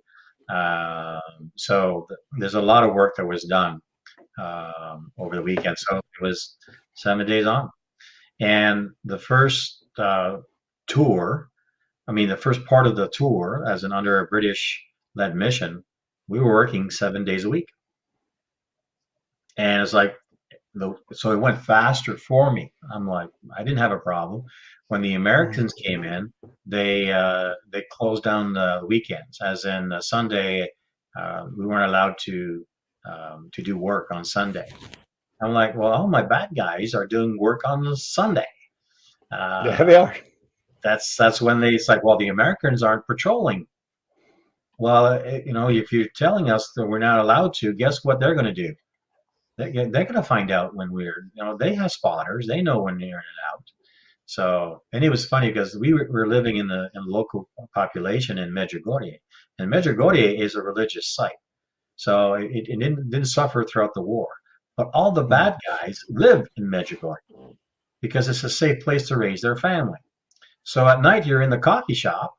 So there's a lot of work that was done over the weekend. So it was 7 days on. And the first tour, the first part of the tour, as an under a British-led mission, we were working 7 days a week. And it's like, so it went faster for me. I'm like, I didn't have a problem. When the Americans came in, they closed down the weekends, as in Sunday. We weren't allowed to do work on Sunday. I'm like, well, all my bad guys are doing work on Sunday. Yeah, they are. That's when it's like, well, the Americans aren't patrolling. Well, if you're telling us that we're not allowed to, guess what they're going to do? They're going to find out when they have spotters. They know when they're in and out. So, and it was funny because we were living in the local population in Medjugorje, and Medjugorje is a religious site. So it didn't suffer throughout the war. But all the bad guys live in Medjugorje because it's a safe place to raise their family. So at night you're in the coffee shop,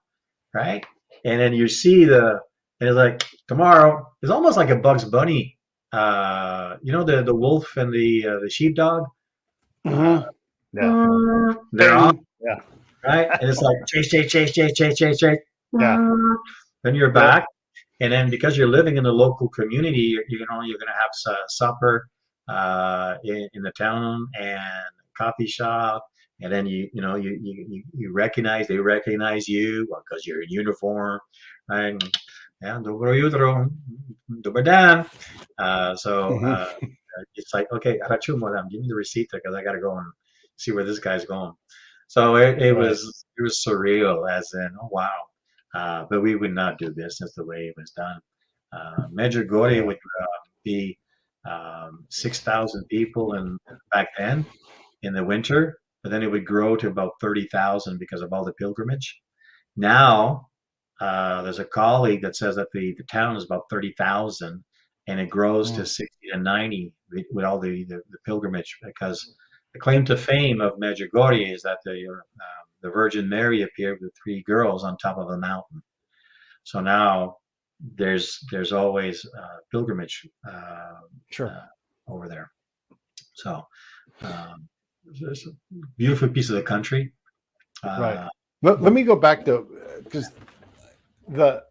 right? And then you see and it's like tomorrow. It's almost like a Bugs Bunny. The wolf and the sheepdog. Yeah. They're on, Yeah. right? And it's like chase. Yeah. Then you're back, and then because you're living in the local community, you're going to have supper in the town and coffee shop, and then you they recognize you because you're in uniform, and yeah, dobro jutro, dober dan. It's like, okay, račun, madam, give me the receipt because I got to go and see where this guy's going. So it was surreal, as in, oh wow. But we would not do business the way it was done. Medjugorje would be 6,000 people back then in the winter, but then it would grow to about 30,000 because of all the pilgrimage. Now, there's a colleague that says that the town is about 30,000, and it grows to 60 to 90 with all the pilgrimage, because the claim to fame of Medjugorje is that the Virgin Mary appeared with three girls on top of a mountain. So now there's always pilgrimage over there. So it's a beautiful piece of the country. Right. Let me go back to, because the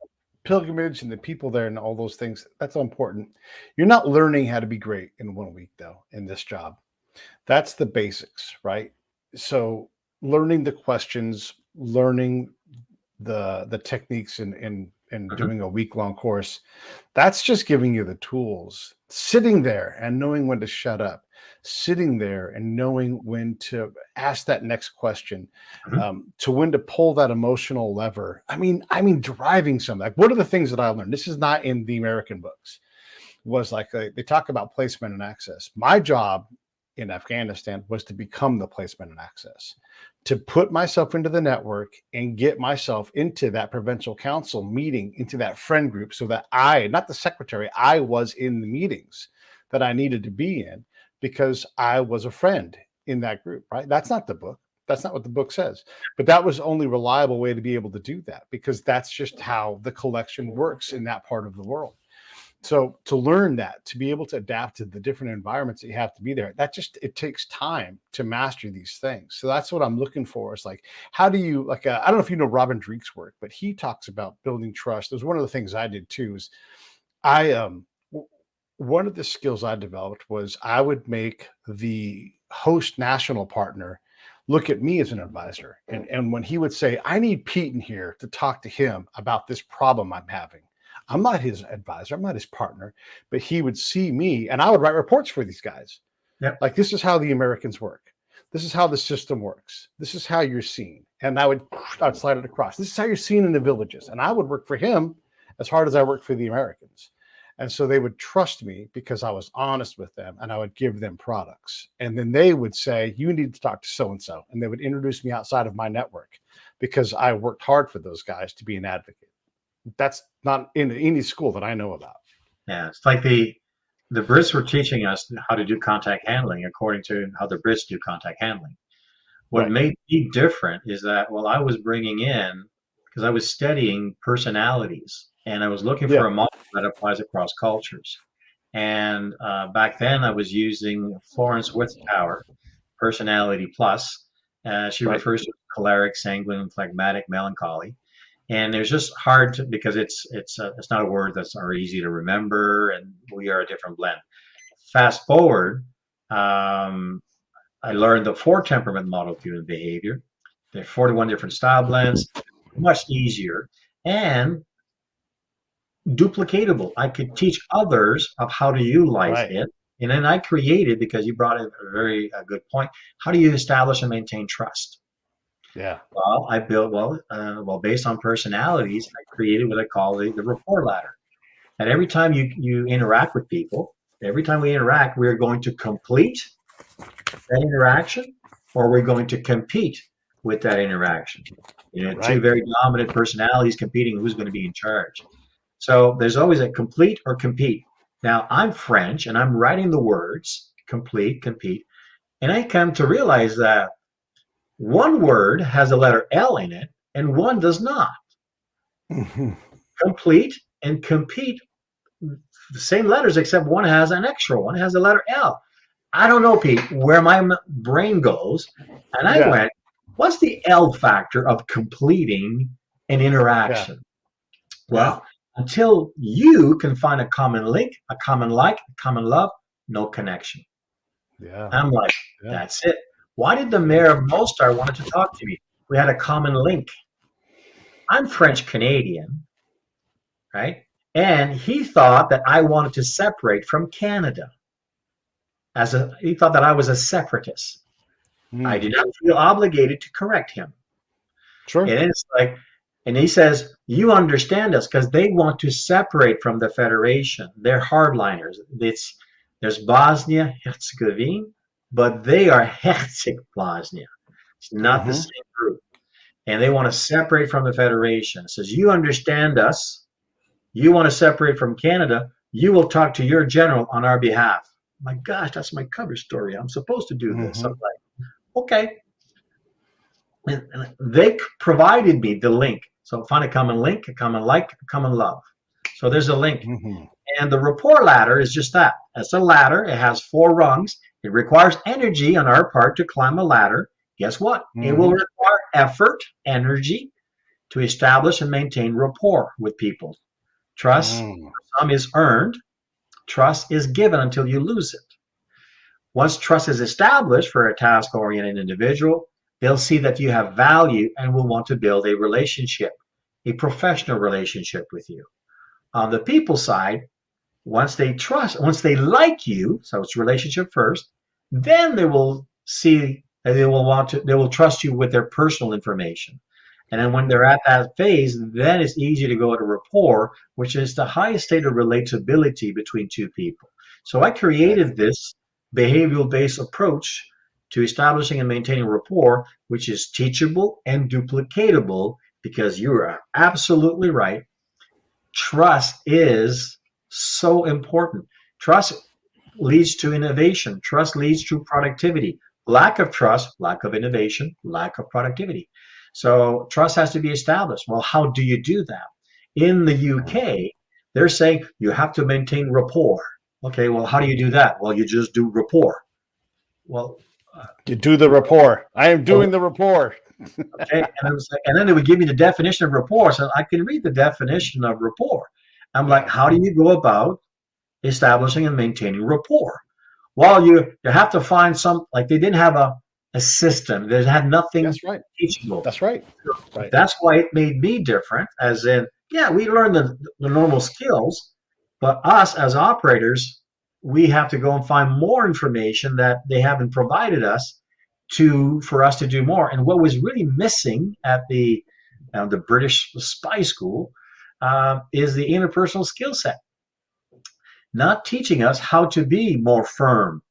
pilgrimage and the people there and all those things, that's so important. You're not learning how to be great in 1 week, though, in this job. That's the basics, right? So learning the questions, learning the techniques in Mhm. doing a week-long course, that's just giving you the tools. Sitting there and knowing when to shut up, sitting there and knowing when to ask that next question, Mhm. to when to pull that emotional lever. I mean, driving something. Like, what are the things that I learned? This is not in the American books. Was like they talk about placement and access. My job in Afghanistan was to become the placement and access, to put myself into the network and get myself into that provincial council meeting, into that friend group, so that I, not the secretary, I was in the meetings that I needed to be in because I was a friend in that group, right? That's not the book. That's not what the book says. But that was the only reliable way to be able to do that because that's just how the collection works in that part of the world. So to learn that, to be able to adapt to the different environments that you have to be there, that just it takes time to master these things. So that's what I'm looking for. Is like, how do you like? I don't know if you know Robin Dreek's work, but he talks about building trust. It was one of the things I did too. Is I one of the skills I developed was I would make the host national partner look at me as an advisor. And when he would say, I need Pete in here to talk to him about this problem I'm having. I'm not his advisor, I'm not his partner, but he would see me and I would write reports for these guys. Yep. Like, this is how the Americans work. This is how the system works. This is how you're seen. And I'd slide it across. This is how you're seen in the villages. And I would work for him as hard as I worked for the Americans. And so they would trust me because I was honest with them and I would give them products. And then they would say, you need to talk to so and so. And they would introduce me outside of my network because I worked hard for those guys to be an advocate. That's not in any school that I know about. Yeah, it's like the Brits were teaching us how to do contact handling according to how the Brits do contact handling. What Right. made me different is that, well, I was bringing in, because I was studying personalities and I was looking for Yeah. a model that applies across cultures. And back then I was using Florence Power Personality Plus. She Right. refers to choleric, sanguine, phlegmatic, melancholy. And it's just hard to, because it's not a word that's are easy to remember, and we are a different blend. Fast forward, I learned the four temperament model of human behavior. There are 41 different style blends, much easier and duplicatable. I could teach others of how to utilize Right. it. And then I created, because you brought in a very good point, how do you establish and maintain trust? Yeah. Well, I built, based on personalities, I created what I call the rapport ladder. And every time you interact with people, every time we interact, we're going to complete that interaction, or we're going to compete with that interaction. Two Right. very dominant personalities competing who's going to be in charge. So there's always a complete or compete. Now I'm French and I'm writing the words complete, compete, and I come to realize that one word has the letter L in it and one does not. Mhm. Complete and compete, the same letters, except one has an extra one, has the letter L. I don't know, Pete, where my brain goes. And I Yeah. went, what's the L factor of completing an Yeah. interaction? Yeah. Well, until you can find a common link, a common like, a common love, no connection. Yeah. I'm like, Yeah. that's it. Why did the Yeah. mayor of Mostar wanted to talk to me? We had a common link. I'm French Canadian, right? And he thought that I wanted to separate from Canada. He thought that I was a separatist. I Mm. did not feel obligated to correct him. Sure. And it's like, and he says, you understand us because they want to separate from the Federation. They're hardliners. There's Bosnia Herzegovina, but they are Herzeg Bosnia. It's not the Hmm. same group. And they want to separate from the Federation. It says, you understand us. You want to separate from Canada. You will talk to your general on our behalf. My gosh, that's my cover story. I'm supposed to do this. I'm Hmm. like, okay. And they provided me the link. So find a common link, a common like, a common love. So there's a link. Hmm. And the rapport ladder is just that. It's a ladder. It has 4 rungs. It requires energy on our part to climb a ladder. Guess what? It will Hmm. require effort, energy to establish and maintain rapport with people. Trust, Mm. some is earned. Trust is given until you lose it. Once trust is established for a task-oriented individual, they'll see that you have value and will want to build a relationship, a professional relationship with you. On the people side, once they like you, so it's relationship first, then they will see that they will trust you with their personal information. And then when they're at that phase, then it's easy to go to rapport, which is the highest state of relatability between two people. So I created this behavioral based approach to establishing and maintaining rapport, which is teachable and duplicatable because you are absolutely right. Trust is so important. Trust leads to innovation. Trust leads to productivity. Lack of trust, lack of innovation, lack of productivity. So trust has to be established. Well, how do you do that? In the UK, they're saying you have to maintain rapport. Okay, well, how do you do that? Well, you just do rapport. Well, You do the rapport. I am doing the rapport. okay, and, and then they would give me the definition of rapport. So I can read the definition of rapport. I'm like, how do you go about establishing and maintaining rapport? Well, you have to find some, like they didn't have a system. They had nothing That's right. teachable. That's right. Right. That's why it made me different, as in, yeah, we learn the normal skills, but us as operators, we have to go and find more information that they haven't provided us for us to do more. And what was really missing at the British spy school is the interpersonal skill set, not teaching us how to be more firm,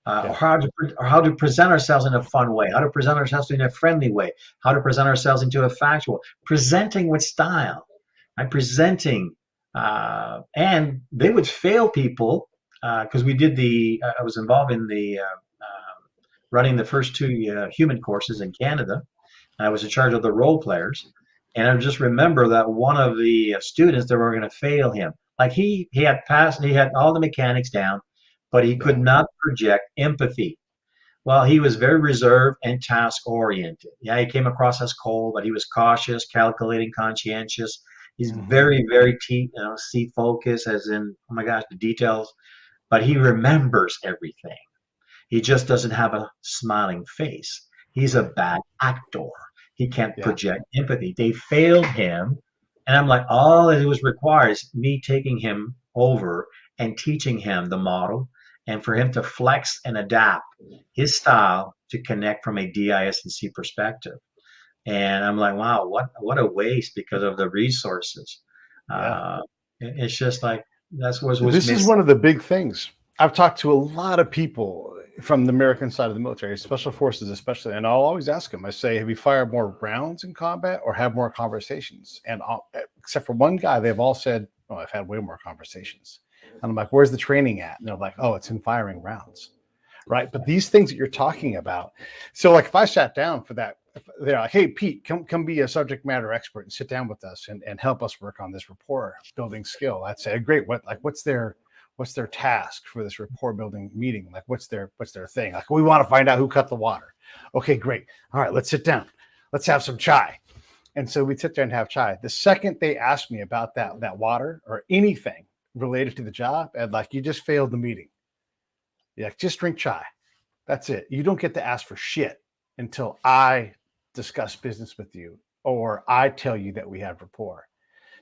or how to present ourselves in a fun way, how to present ourselves in a friendly way, how to present ourselves into a factual, presenting with style, and presenting, and they would fail people because I was involved in the running the first two human courses in Canada. I was in charge of the role players, and I just remember that one of the students, they were going to fail him. Like he had passed, he had all the mechanics down, but he could not project empathy. Well, he was very reserved and task oriented. Yeah, he came across as cold, but he was cautious, calculating, conscientious. He's very, very C focused, as in, oh my gosh, the details. But he remembers everything. He just doesn't have a smiling face. He's a bad actor. He can't project empathy. They failed him. And I'm like, all it was required is me taking him over and teaching him the model and for him to flex and adapt his style to connect from a DIS&C perspective. And I'm like, wow, what a waste because of the resources. It's just like, that's what was This missing. is one of the big things. I've talked to a lot of people from the American side of the military, special forces especially, and I'll always ask them, I say, have you fired more rounds in combat or have more conversations? And except for one guy, they've all said, oh, I've had way more conversations. And I'm like, where's the training at? And they're like, oh, it's in firing rounds. Right. But these things that you're talking about. So like if I sat down for that, they're like, hey, Pete, come be a subject matter expert and sit down with us and help us work on this rapport building skill. I'd say, great. What's their task for this rapport building meeting? Like, what's their thing? Like, we want to find out who cut the water. Okay, great. All right, let's sit down. Let's have some chai. And so we sit there and have chai. The second they ask me about that water or anything related to the job, and like, you just failed the meeting. Yeah, just drink chai. That's it. You don't get to ask for shit until I discuss business with you or I tell you that we have rapport.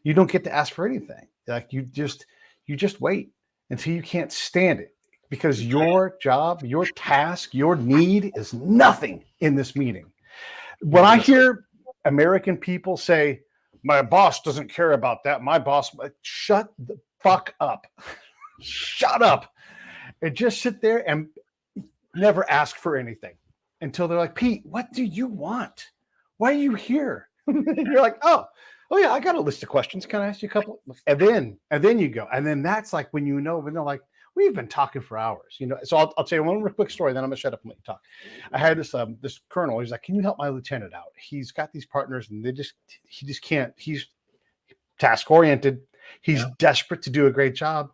You don't get to ask for anything. Like, you just wait until you can't stand it because your job, your task, your need is nothing in this meeting. When I hear American people say, my boss doesn't care about that, my boss, shut the fuck up. Shut up. And just sit there and never ask for anything until they're like, Pete, what do you want? Why are you here? You're like, oh yeah, I got a list of questions. Can I ask you a couple? And then you go. And then that's like when they're like, we've been talking for hours, So I'll tell you one real quick story, then I'm gonna shut up and let you talk. I had this colonel, he's like, can you help my lieutenant out? He's got these partners and he just can't, he's task oriented. He's desperate to do a great job.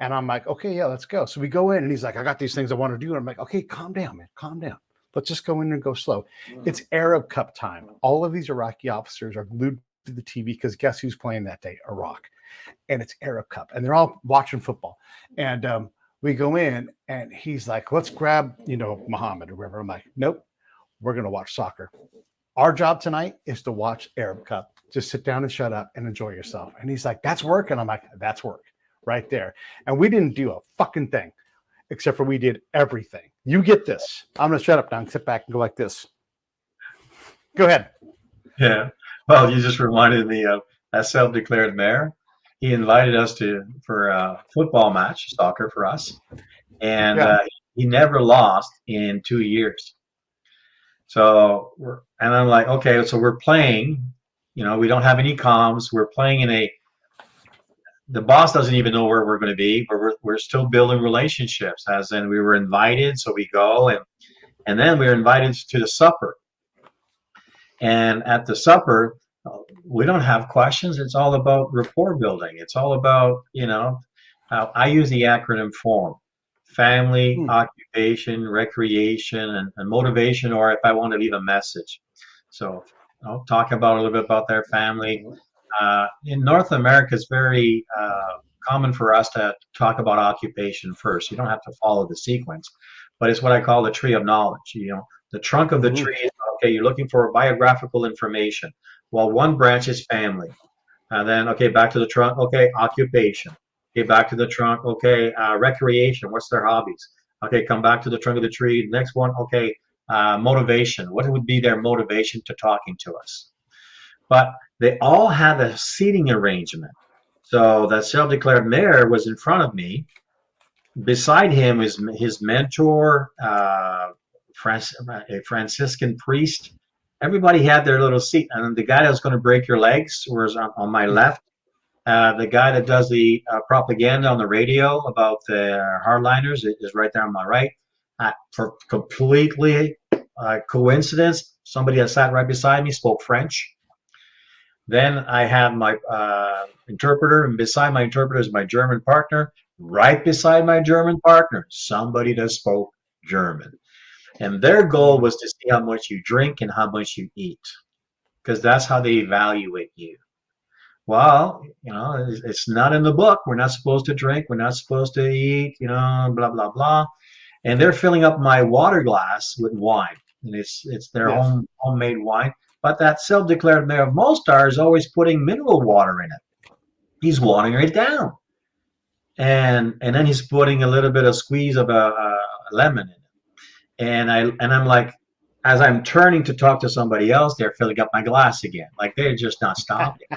And I'm like, okay, yeah, let's go. So we go in and he's like, I got these things I want to do. And I'm like, okay, calm down, man. Calm down. Let's just go in and go slow. It's Arab Cup time. All of these Iraqi officers are glued to the TV because guess who's playing that day? Iraq. and it's Arab Cup, and they're all watching football. And we go in, and he's like, "Let's grab, Muhammad or whatever." I'm like, "Nope, we're gonna watch soccer. Our job tonight is to watch Arab Cup. Just sit down and shut up and enjoy yourself." And he's like, "That's work," and I'm like, "That's work right there." And we didn't do a fucking thing, except for we did everything. You get this. I'm gonna shut up now and sit back and go like this. Go ahead. Yeah. Well, you just reminded me of that self-declared mayor. He invited us for a football match, soccer for us, and Yeah. he never lost in 2 years. So and I'm like, okay, so we're playing. We don't have any comms. We're playing the boss doesn't even know where we're going to be, but we're still building relationships. As in, we were invited, so we go, and then we were invited to the supper. And at the supper, we don't have questions. It's all about rapport building. It's all about, I use the acronym FORM: family, occupation, recreation, and motivation, or if I want to leave a message. So I'll talk about a little bit about their family. In North America, it's very common for us to talk about occupation first. You don't have to follow the sequence, but it's what I call the tree of knowledge. The trunk of the tree is, okay, you're looking for biographical information. Well, one branch is family. And then, okay, back to the trunk, okay, occupation. Okay, back to the trunk, okay, recreation, what's their hobbies? Okay, come back to the trunk of the tree. Next one, okay, motivation. What would be their motivation to talking to us? But they all had a seating arrangement. So that self-declared mayor was in front of me. Beside him is his mentor, a Franciscan priest. Everybody had their little seat. And the guy that was going to break your legs was on my left. The guy that does the propaganda on the radio about the hardliners is right there on my right. For completely coincidence, somebody that sat right beside me spoke French. Then I had my interpreter, and beside my interpreter is my German partner. Right beside my German partner, somebody that spoke German. And their goal was to see how much you drink and how much you eat, because that's how they evaluate you. Well, it's not in the book. We're not supposed to drink. We're not supposed to eat, blah, blah, blah. And they're filling up my water glass with wine. And it's their homemade wine. But that self-declared mayor of Mostar is always putting mineral water in it. He's watering it down. And then he's putting a little bit of squeeze of a lemon in it. And I'm like, as I'm turning to talk to somebody else, they're filling up my glass again. Like, they're just not stopping.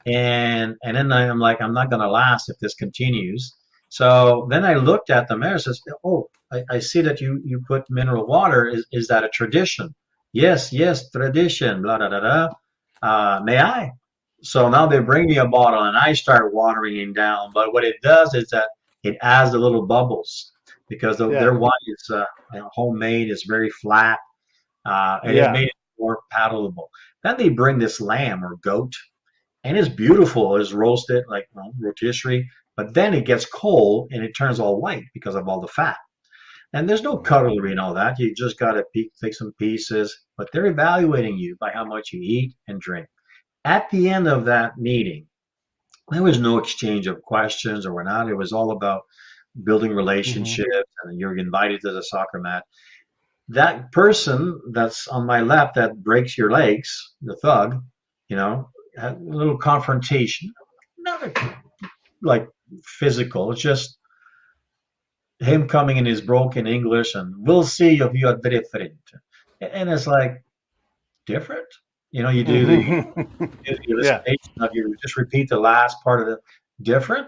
And then I'm like, I'm not going to last if this continues. So then I looked at the mayor and says, "Oh, I see that you put mineral water. Is that a tradition?" Yes, tradition, blah, blah, blah, blah. May I? So now they bring me a bottle and I start watering it down. But what it does is that it adds the little bubbles, because their wine is homemade, it's very flat, and it made it more palatable. Then they bring this lamb or goat, and it's beautiful. It's roasted like rotisserie, but then it gets cold and it turns all white because of all the fat. And there's no cutlery and all that. You just got to take some pieces, but they're evaluating you by how much you eat and drink. At the end of that meeting, there was no exchange of questions or whatnot. It was all about building relationships, and you're invited to the soccer match. That person that's on my left that breaks your legs, the thug, had a little confrontation, not like physical. It's just him coming in his broken English, and we'll see if you are different. And it's like, different? You do the elicitation of, you just repeat the last part of the different.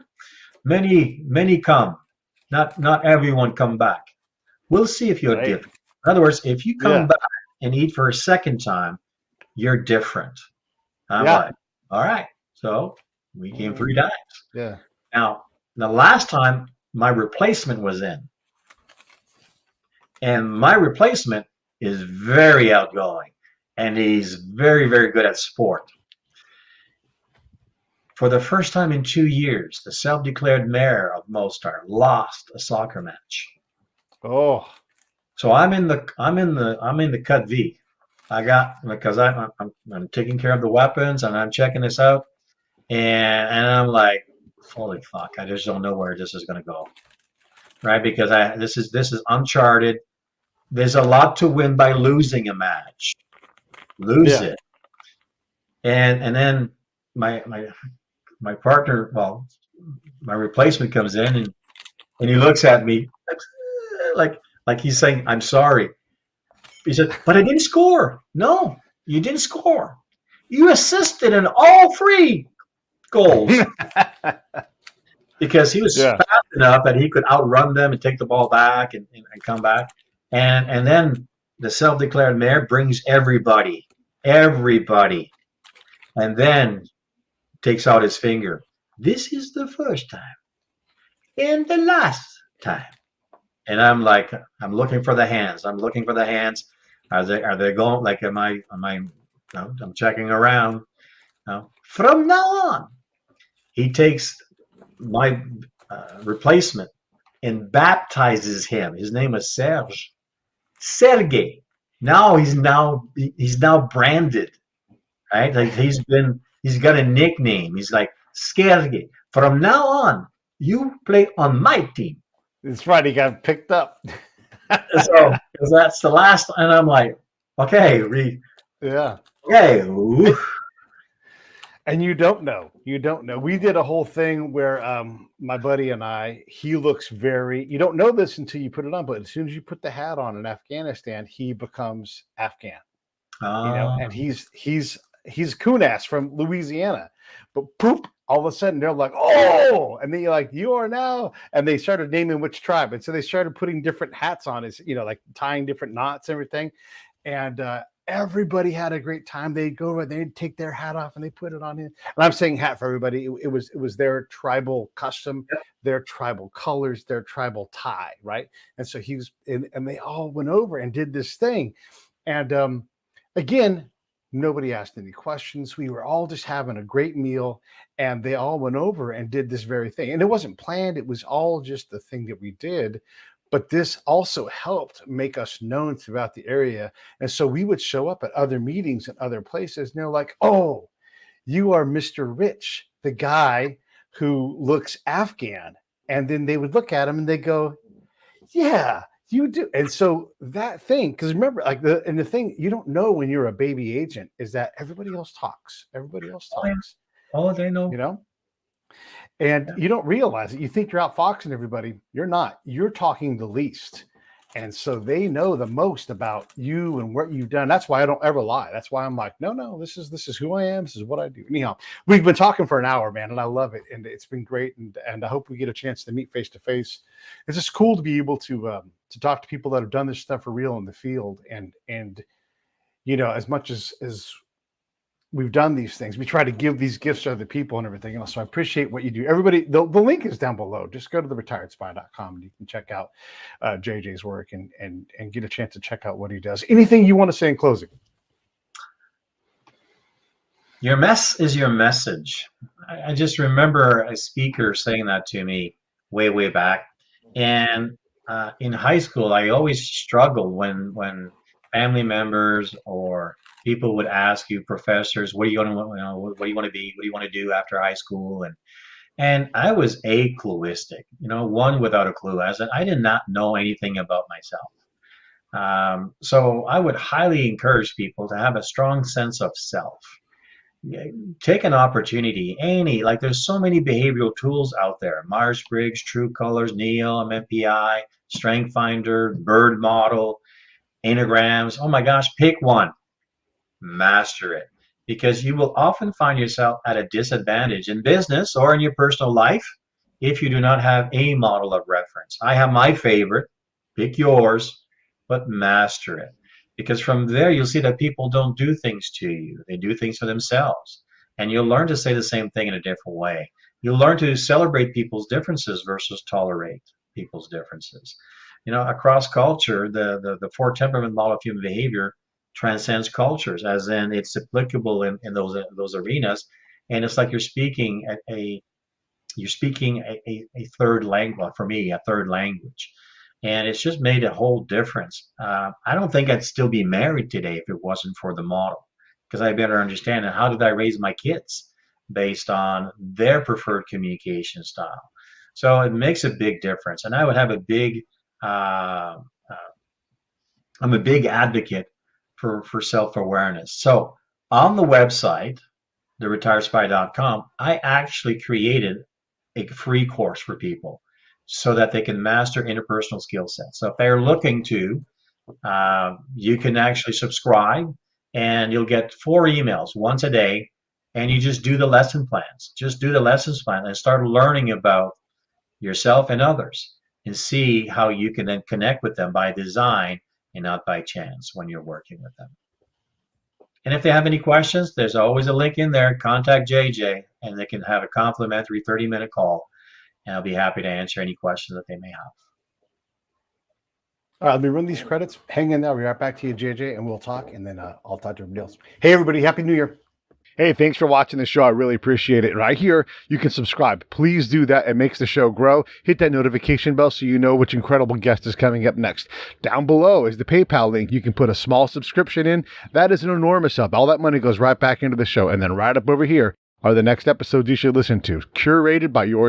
Many come, not everyone come back. We'll see if you're different. In other words, if you come back and eat for a second time, you're different. I'm like, all right. So we came 3 times. Yeah. Now, the last time my replacement was in, and my replacement is very outgoing, and he's very, very good at sport. For the first time in 2 years, the self-declared mayor of Mostar lost a soccer match. Oh. So I'm in the cut V. Because I'm taking care of the weapons and I'm checking this out. and I'm like, holy fuck, I just don't know where this is going to go, right? Because this is uncharted. There's a lot to win by losing a match. Lose Yeah. it, and then my my my partner, well, my replacement comes in and he looks at me like like he's saying, "I'm sorry." He said, "But I didn't score." No, you didn't score. You assisted in all three goals because he was Yeah. fast enough that he could outrun them and take the ball back and come back. And then the self-declared mayor brings everybody, and then takes out his finger. This is the first time and the last time. And I'm like, I'm looking for the hands. I'm looking for the hands. Are they going? Like, am I? No, I'm checking around. No. From now on, he takes my replacement and baptizes him. His name was Serge. Sergey. Now he's now branded, right? Like he's got a nickname. He's like Sergey. From now on, you play on my team. It's right. He got picked up. So because that's the last, and I'm like, okay, Yeah. okay, ooh. And you don't know. You don't know. We did a whole thing where my buddy and I, he looks very, you don't know this until you put it on, but as soon as you put the hat on in Afghanistan, he becomes Afghan, and Uh, he's Kunas from Louisiana. But poop, all of a sudden they're like, oh, and then you're like, you are now, and they started naming which tribe. And so they started putting different hats on his, like tying different knots and everything. And everybody had a great time. They'd go, they'd take their hat off and they put it on him. And I'm saying hat for everybody. It was their tribal custom, their tribal colors, their tribal tie, right? And so he was, and they all went over and did this thing. And again, nobody asked any questions. We were all just having a great meal, and they all went over and did this very thing. And it wasn't planned, it was all just the thing that we did. But this also helped make us known throughout the area. And so we would show up at other meetings and other places, and they're like, oh, you are Mr. Rich, the guy who looks Afghan. And then they would look at him and they go, yeah, you do. And so that thing, because remember, like the thing you don't know when you're a baby agent is that everybody else talks. Everybody else oh, yeah. talks, Oh, they know. you know? And Yeah. you don't realize it. You think you're outfoxing everybody. You're not. You're talking the least. And so they know the most about you and what you've done. That's why I don't ever lie. That's why I'm like, no, this is who I am. This is what I do. Anyhow, we've been talking for an hour, man, and I love it. And it's been great. And I hope we get a chance to meet face to face. It's just cool to be able to talk to people that have done this stuff for real in the field. And as much as we've done these things, we try to give these gifts to other people and everything else. So I appreciate what you do. Everybody, the link is down below. Just go to theretiredspy.com and you can check out JJ's work and get a chance to check out what he does. Anything you want to say in closing? Your mess is your message. I just remember a speaker saying that to me way back. And in high school, I always struggled when family members or people would ask you, professors, what do you want to, what do you want to be? What do you want to do after high school? And I was a-cluistic, one without a clue, as in I did not know anything about myself. So I would highly encourage people to have a strong sense of self. Take an opportunity, like there's so many behavioral tools out there: Myers-Briggs, True Colors, Neo, MMPI, Strength Finder, Bird Model, Enneagrams. Oh my gosh, pick one, master it, because you will often find yourself at a disadvantage in business or in your personal life if you do not have a model of reference. I have my favorite, pick yours, but master it. Because from there, you'll see that people don't do things to you, they do things for themselves. And you'll learn to say the same thing in a different way. You'll learn to celebrate people's differences versus tolerate people's differences. Across culture, the four temperament model of human behavior transcends cultures, as in it's applicable in those arenas. And it's like you're speaking a third language. Well, for me, a third language, and it's just made a whole difference. I don't think I'd still be married today if it wasn't for the model, because I better understand how did I raise my kids. based on their preferred communication style. So it makes a big difference. And I would have a big, uh, I'm a big advocate for self-awareness. So on the website, theretirespy.com, I actually created a free course for people so that they can master interpersonal skill sets. So if they're looking to, you can actually subscribe and you'll get 4 emails once a day, and you just do the lesson plans. Just do the lessons plan and start learning about yourself and others and see how you can then connect with them by design and not by chance when you're working with them. And if they have any questions, there's always a link in there. Contact JJ and they can have a complimentary 30-minute call, and I'll be happy to answer any questions that they may have. All right, let me run these credits. Hang in there. We'll be right back to you, JJ, and we'll talk, and then I'll talk to everybody else. Hey, everybody. Happy New Year. Hey, thanks for watching the show. I really appreciate it. Right here, you can subscribe. Please do that. It makes the show grow. Hit that notification bell so you know which incredible guest is coming up next. Down below is the PayPal link. You can put a small subscription in. That is an enormous help. All that money goes right back into the show. And then right up over here are the next episodes you should listen to, curated by yours